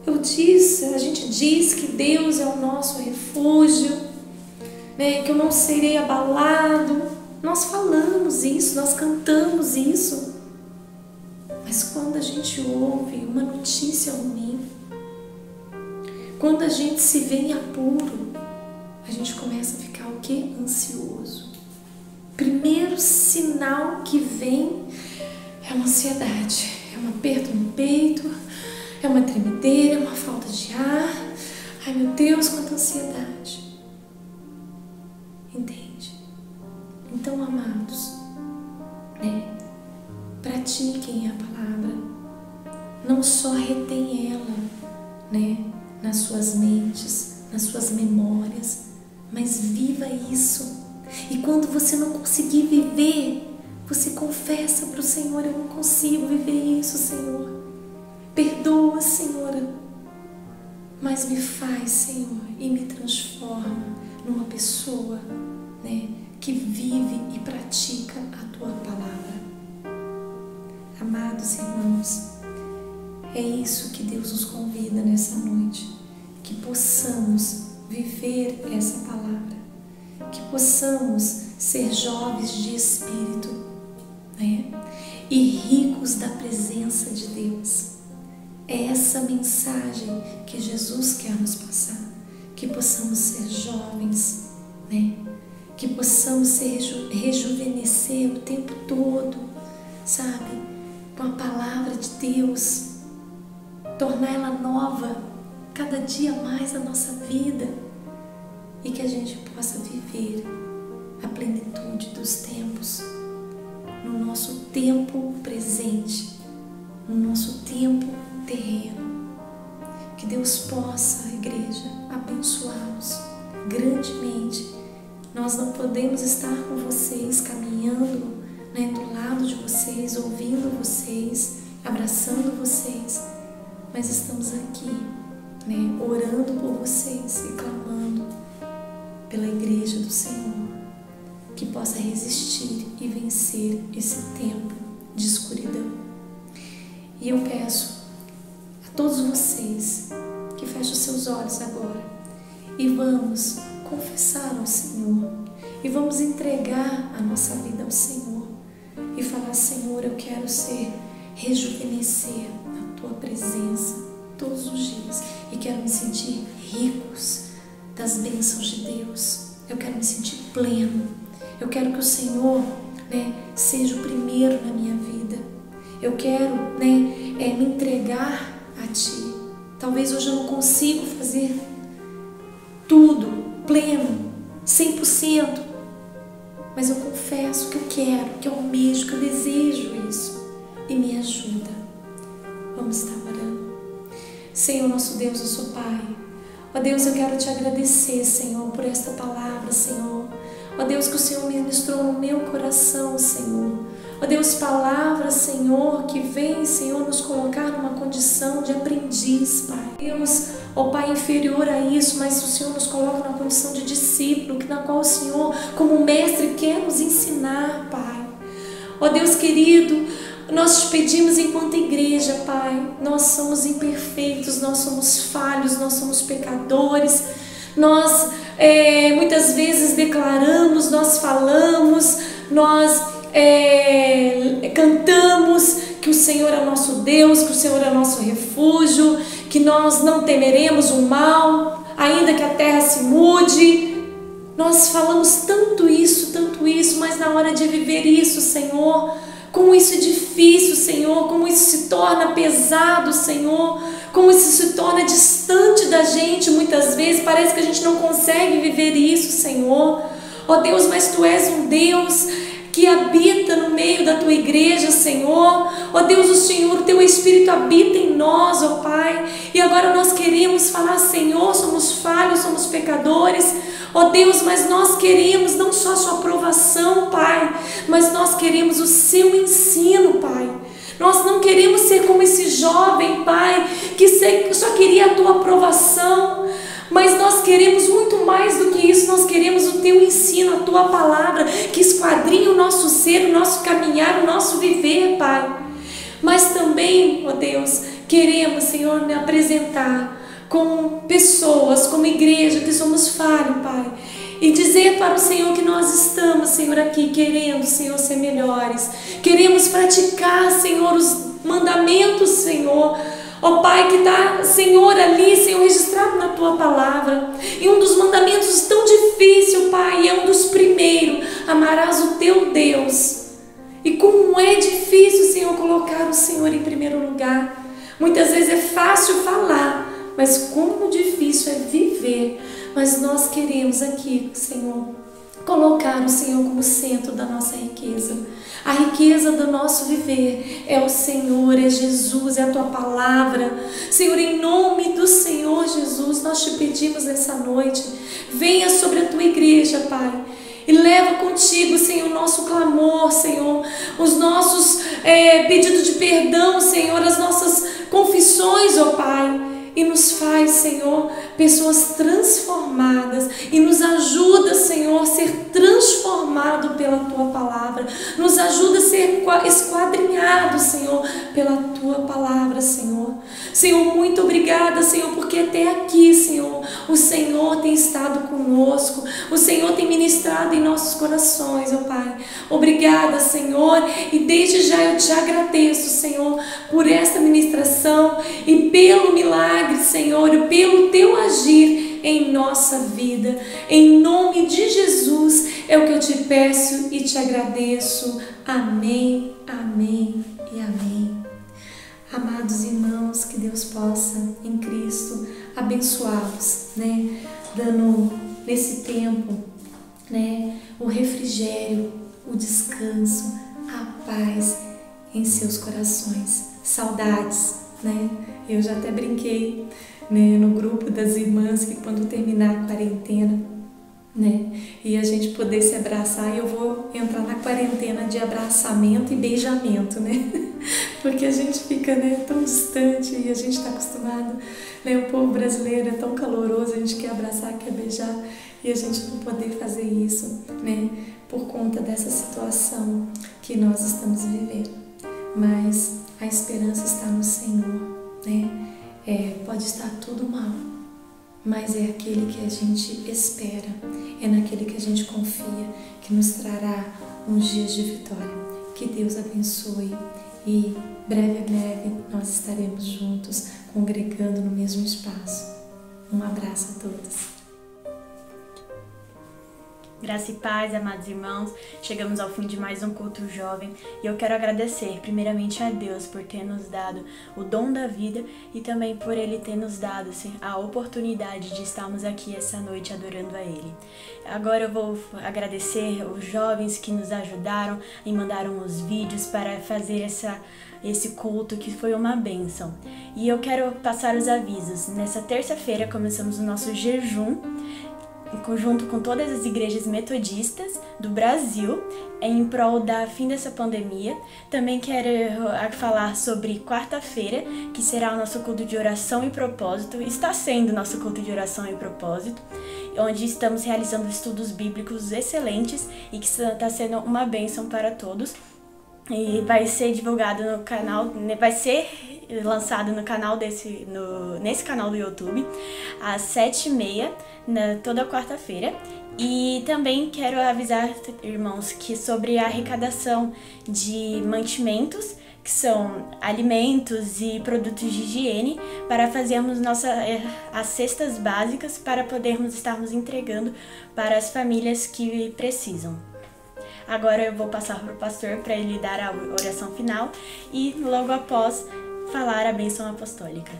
A gente diz que Deus é o nosso refúgio, né, que eu não serei abalado. Nós falamos isso, nós cantamos isso. Mas quando a gente ouve uma notícia ruim, quando a gente se vê em apuro, a gente começa a ficar o quê? Ansioso. Primeiro sinal que vem é uma ansiedade, é um aperto no peito, é uma tremedeira, é uma falta de ar. Ai meu Deus, quanta ansiedade. Entende? Então, amados, né, pratiquem a palavra. Não só retém ela, né, nas suas mentes, nas suas memórias, mas viva isso. E quando você não conseguir viver, você confessa para o Senhor: eu não consigo viver isso, Senhor. Perdoa, Senhor. Mas me faz, Senhor, e me transforma numa pessoa, né, que vive e pratica a Tua palavra. Amados irmãos, é isso que Deus nos convida nessa noite, que possamos viver essa palavra, que possamos ser jovens de espírito, né, e ricos da presença de Deus. É essa mensagem que Jesus quer nos passar, que possamos ser jovens, né, que possamos se rejuvenescer o tempo todo, sabe, com a palavra de Deus, tornar ela nova cada dia mais na nossa vida, e que a gente possa viver a plenitude dos tempos, no nosso tempo presente, no nosso tempo terreno. Que Deus possa, igreja, abençoá-los grandemente. Nós não podemos estar com vocês, caminhando, né, do lado de vocês, ouvindo vocês, abraçando vocês, mas estamos aqui, né, orando por vocês e clamando pela igreja do Senhor, que possa resistir e vencer esse tempo de escuridão. E eu peço a todos vocês que fechem os seus olhos agora e vamos confessar ao Senhor e vamos entregar a nossa vida ao Senhor e falar: Senhor, eu quero rejuvenescer na Tua presença todos os dias e quero me sentir ricos das bênçãos de Deus. Eu quero me sentir pleno. Eu quero que o Senhor, né, seja o primeiro na minha vida. Eu quero, né, me entregar a Ti. Talvez hoje eu não consiga fazer tudo pleno, 100%, mas eu confesso que eu quero, que eu almejo, que eu desejo isso, e me ajuda. Vamos estar orando. Senhor, nosso Deus, nosso Pai, ó Deus, eu quero Te agradecer, Senhor, por esta palavra, Senhor. Ó Deus, que o Senhor ministrou no meu coração, Senhor. Ó Deus, palavras, Senhor, que vem, Senhor, nos colocar numa condição de aprendiz, Pai. Deus, ó Pai, inferior a isso, mas o Senhor nos coloca numa condição de discípulo, na qual o Senhor, como mestre, quer nos ensinar, Pai. Ó Deus querido, nós te pedimos enquanto igreja, Pai, nós somos imperfeitos, nós somos falhos, nós somos pecadores, nós muitas vezes declaramos, nós falamos, nós cantamos que o Senhor é nosso Deus, que o Senhor é nosso refúgio, que nós não temeremos o mal, ainda que a terra se mude. Nós falamos tanto isso, mas na hora de viver isso, Senhor, como isso é difícil, Senhor, como isso se torna pesado, Senhor, como isso se torna distante da gente muitas vezes, parece que a gente não consegue viver isso, Senhor. Ó Deus, mas Tu és um Deus que habita no meio da Tua igreja, Senhor. Ó Deus, o Senhor, o Teu Espírito habita em nós, ó Pai, e agora nós queremos falar: Senhor, somos falhos, somos pecadores, ó Deus, mas nós queremos não só a Sua aprovação, Pai, mas nós queremos o Seu ensino, Pai. Nós não queremos ser como esse jovem, Pai, que só queria a Tua aprovação, mas nós queremos muito mais do que isso. Nós queremos o Teu ensino, a Tua palavra, que esquadrinha o nosso ser, o nosso caminhar, o nosso viver, Pai. Mas também, ó Deus, queremos, Senhor, me apresentar como pessoas, como igreja, que somos falhos, Pai, e dizer para o Senhor que nós estamos, Senhor, aqui querendo, Senhor, ser melhores. Queremos praticar, Senhor, os mandamentos, Senhor. Ó Pai, que está, Senhor, ali, Senhor, registrado na Tua palavra. E um dos mandamentos tão difícil, Pai, é um dos primeiros: amarás o Teu Deus. E como é difícil, Senhor, colocar o Senhor em primeiro lugar. Muitas vezes é fácil falar, mas como difícil é viver. Mas nós queremos aqui, Senhor, colocar o Senhor como centro da nossa riqueza. A riqueza do nosso viver é o Senhor, é Jesus, é a Tua palavra. Senhor, em nome do Senhor Jesus, nós te pedimos nessa noite, venha sobre a Tua igreja, Pai, e leva contigo, Senhor, o nosso clamor, Senhor, os nossos pedidos de perdão, Senhor, as nossas confissões, ó Pai. E nos faz, Senhor, pessoas transformadas. E nos ajuda, Senhor, a ser transformado pela Tua palavra. Nos ajuda a ser esquadrinhado, Senhor, pela Tua palavra, Senhor. Senhor, muito obrigada, Senhor, porque até aqui, Senhor, o Senhor tem estado conosco. O Senhor tem ministrado em nossos corações, ó Pai. Obrigada, Senhor. E desde já eu te agradeço, Senhor, por esta ministração e pelo milagre, Senhor, e pelo Teu agir em nossa vida. Em nome de Jesus é o que eu te peço e te agradeço. Amém, amém e amém. Amados irmãos, que Deus possa em Cristo abençoá-los, né? Dando nesse tempo, né, o refrigério, o descanso, a paz em seus corações. Saudades, né? Eu já até brinquei, né, no grupo das irmãs que quando terminar a quarentena, né, e a gente poder se abraçar, eu vou entrar na quarentena de abraçamento e beijamento, né? Porque a gente fica, né, tão distante e a gente está acostumado, né? O povo brasileiro é tão caloroso, a gente quer abraçar, quer beijar, e a gente não poder fazer isso, né, por conta dessa situação que nós estamos vivendo. Mas a esperança está no Senhor, né? Pode estar tudo mal, mas é aquele que a gente espera, é naquele que a gente confia, que nos trará uns dias de vitória. Que Deus abençoe e breve nós estaremos juntos, congregando no mesmo espaço. Um abraço a todos. Graça e paz, amados irmãos, chegamos ao fim de mais um culto jovem e eu quero agradecer primeiramente a Deus por ter nos dado o dom da vida e também por Ele ter nos dado a oportunidade de estarmos aqui essa noite adorando a Ele. Agora eu vou agradecer os jovens que nos ajudaram e mandaram os vídeos para fazer esse culto, que foi uma bênção. E eu quero passar os avisos. Nessa terça-feira começamos o nosso jejum, junto com todas as igrejas metodistas do Brasil, em prol da fim dessa pandemia. Também quero falar sobre quarta-feira, que será o nosso culto de oração e propósito. Está sendo nosso culto de oração e propósito, onde estamos realizando estudos bíblicos excelentes e que está sendo uma bênção para todos. E vai ser divulgado no canal, vai ser lançado no canal nesse canal do YouTube às 7h30 toda quarta-feira. E também quero avisar, irmãos, que sobre a arrecadação de mantimentos, que são alimentos e produtos de higiene, para fazermos as cestas básicas para podermos estarmos entregando para as famílias que precisam. Agora eu vou passar para o pastor para ele dar a oração final e logo após falar a bênção apostólica.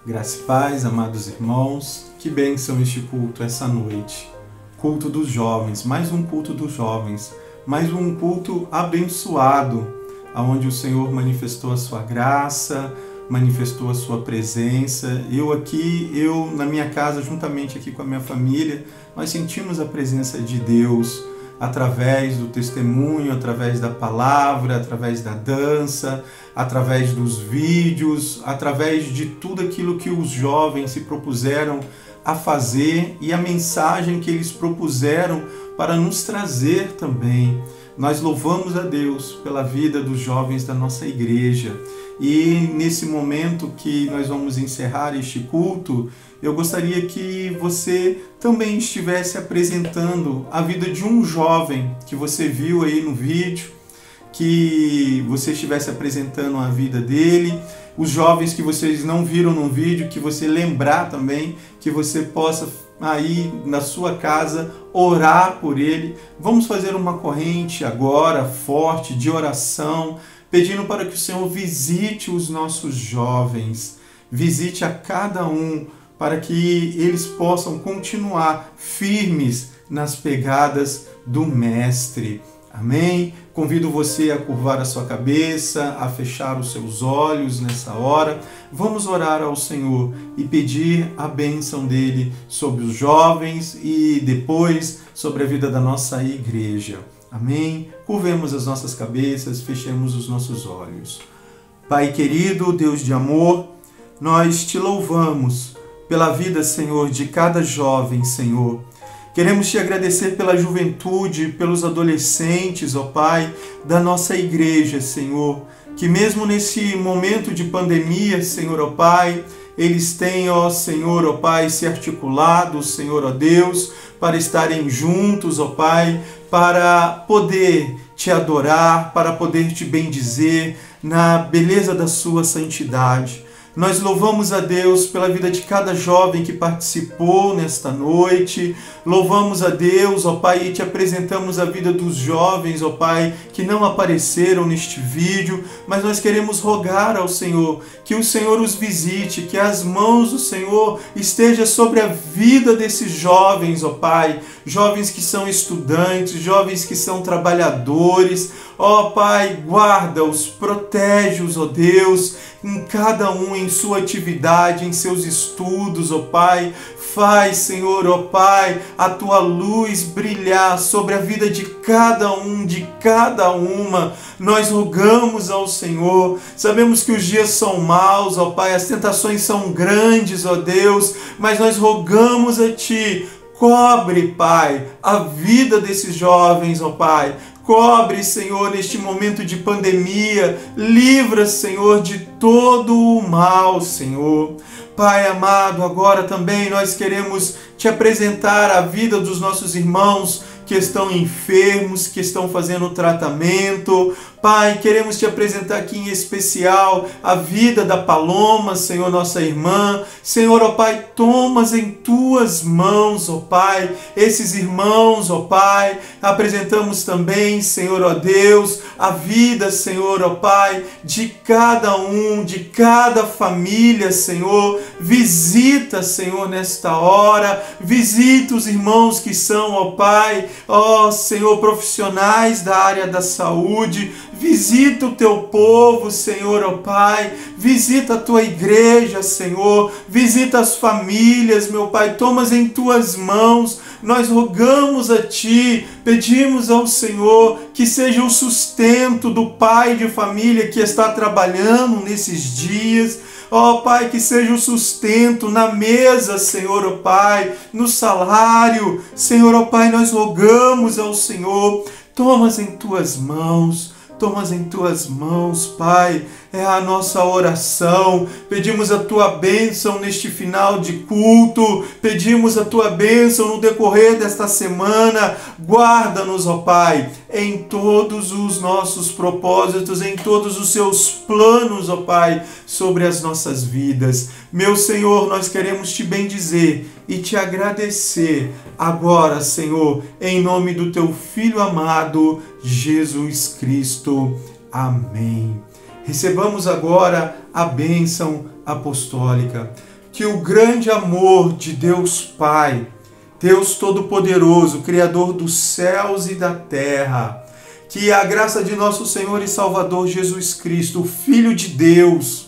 Graça e paz, amados irmãos, que bênção este culto essa noite. Culto dos jovens, mais um culto dos jovens, mais um culto abençoado, onde o Senhor manifestou a sua graça, manifestou a sua presença. Eu na minha casa, juntamente aqui com a minha família, nós sentimos a presença de Deus, através do testemunho, através da palavra, através da dança, através dos vídeos, através de tudo aquilo que os jovens se propuseram a fazer e a mensagem que eles propuseram para nos trazer também. Nós louvamos a Deus pela vida dos jovens da nossa igreja. E nesse momento que nós vamos encerrar este culto, eu gostaria que você também estivesse apresentando a vida de um jovem que você viu aí no vídeo, que você estivesse apresentando a vida dele, os jovens que vocês não viram no vídeo, que você lembrar também, que você possa aí na sua casa orar por ele. Vamos fazer uma corrente agora forte de oração, pedindo para que o Senhor visite os nossos jovens, visite a cada um, para que eles possam continuar firmes nas pegadas do Mestre. Amém? Convido você a curvar a sua cabeça, a fechar os seus olhos nessa hora. Vamos orar ao Senhor e pedir a bênção dele sobre os jovens e depois sobre a vida da nossa igreja. Amém? Curvemos as nossas cabeças, fechemos os nossos olhos. Pai querido, Deus de amor, nós te louvamos pela vida, Senhor, de cada jovem, Senhor. Queremos te agradecer pela juventude, pelos adolescentes, ó Pai, da nossa igreja, Senhor. Que mesmo nesse momento de pandemia, Senhor, ó Pai, eles têm, ó Senhor, ó Pai, se articulado, Senhor, ó Deus, para estarem juntos, ó Pai, para poder te adorar, para poder te bendizer na beleza da sua santidade. Nós louvamos a Deus pela vida de cada jovem que participou nesta noite. Louvamos a Deus, ó Pai, e te apresentamos a vida dos jovens, ó Pai, que não apareceram neste vídeo, mas nós queremos rogar ao Senhor que o Senhor os visite, que as mãos do Senhor estejam sobre a vida desses jovens, ó Pai, jovens que são estudantes, jovens que são trabalhadores. Ó Pai, guarda-os, protege-os, ó Deus, em cada um em sua atividade, em seus estudos, ó Pai. Faz, Senhor, ó Pai, a tua luz brilhar sobre a vida de cada um, de cada uma. Nós rogamos ao Senhor. Sabemos que os dias são maus, ó Pai, as tentações são grandes, ó Deus, mas nós rogamos a Ti. Cobre, Pai, a vida desses jovens, ó Pai. Cobre, Senhor, neste momento de pandemia. Livra, Senhor, de todo o mal, Senhor. Pai amado, agora também nós queremos te apresentar a vida dos nossos irmãos que estão enfermos, que estão fazendo tratamento. Pai, queremos te apresentar aqui em especial a vida da Paloma, Senhor, nossa irmã. Senhor, ó Pai, tomas em tuas mãos, ó Pai, esses irmãos, ó Pai. Apresentamos também, Senhor, ó Deus, a vida, Senhor, ó Pai, de cada um, de cada família, Senhor. Visita, Senhor, nesta hora. Visita os irmãos que são, ó Pai, ó Senhor, profissionais da área da saúde. Visita o teu povo, Senhor, ó Pai. Visita a tua igreja, Senhor. Visita as famílias, meu Pai. Tomas em tuas mãos. Nós rogamos a Ti, pedimos ao Senhor que seja o sustento do pai de família que está trabalhando nesses dias. Ó Pai, que seja o sustento na mesa, Senhor, ó Pai, no salário. Senhor, ó Pai, nós rogamos ao Senhor. Tomas em tuas mãos. Tomas em tuas mãos, Pai, é a nossa oração. Pedimos a tua bênção neste final de culto, pedimos a tua bênção no decorrer desta semana. Guarda-nos, ó Pai, em todos os nossos propósitos, em todos os seus planos, ó Pai, sobre as nossas vidas. Meu Senhor, nós queremos te bendizer e te agradecer agora, Senhor, em nome do teu Filho amado, Jesus Cristo. Amém. Recebamos agora a bênção apostólica. Que o grande amor de Deus Pai, Deus Todo-Poderoso, Criador dos céus e da terra, que a graça de nosso Senhor e Salvador Jesus Cristo, o Filho de Deus,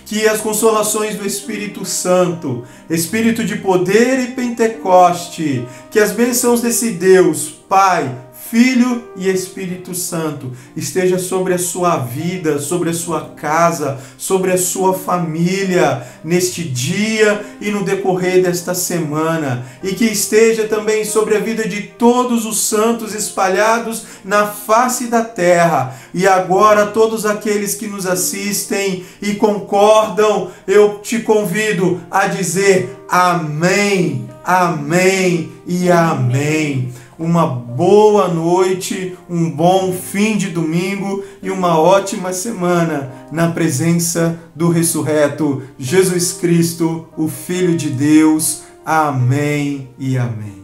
que as consolações do Espírito Santo, Espírito de poder e Pentecoste, que as bênçãos desse Deus, Pai, Filho e Espírito Santo esteja sobre a sua vida, sobre a sua casa, sobre a sua família, neste dia e no decorrer desta semana, e que esteja também sobre a vida de todos os santos espalhados na face da terra. E agora, todos aqueles que nos assistem e concordam, eu te convido a dizer amém, amém e amém. Uma boa noite, um bom fim de domingo e uma ótima semana na presença do ressurreto Jesus Cristo, o Filho de Deus. Amém e amém.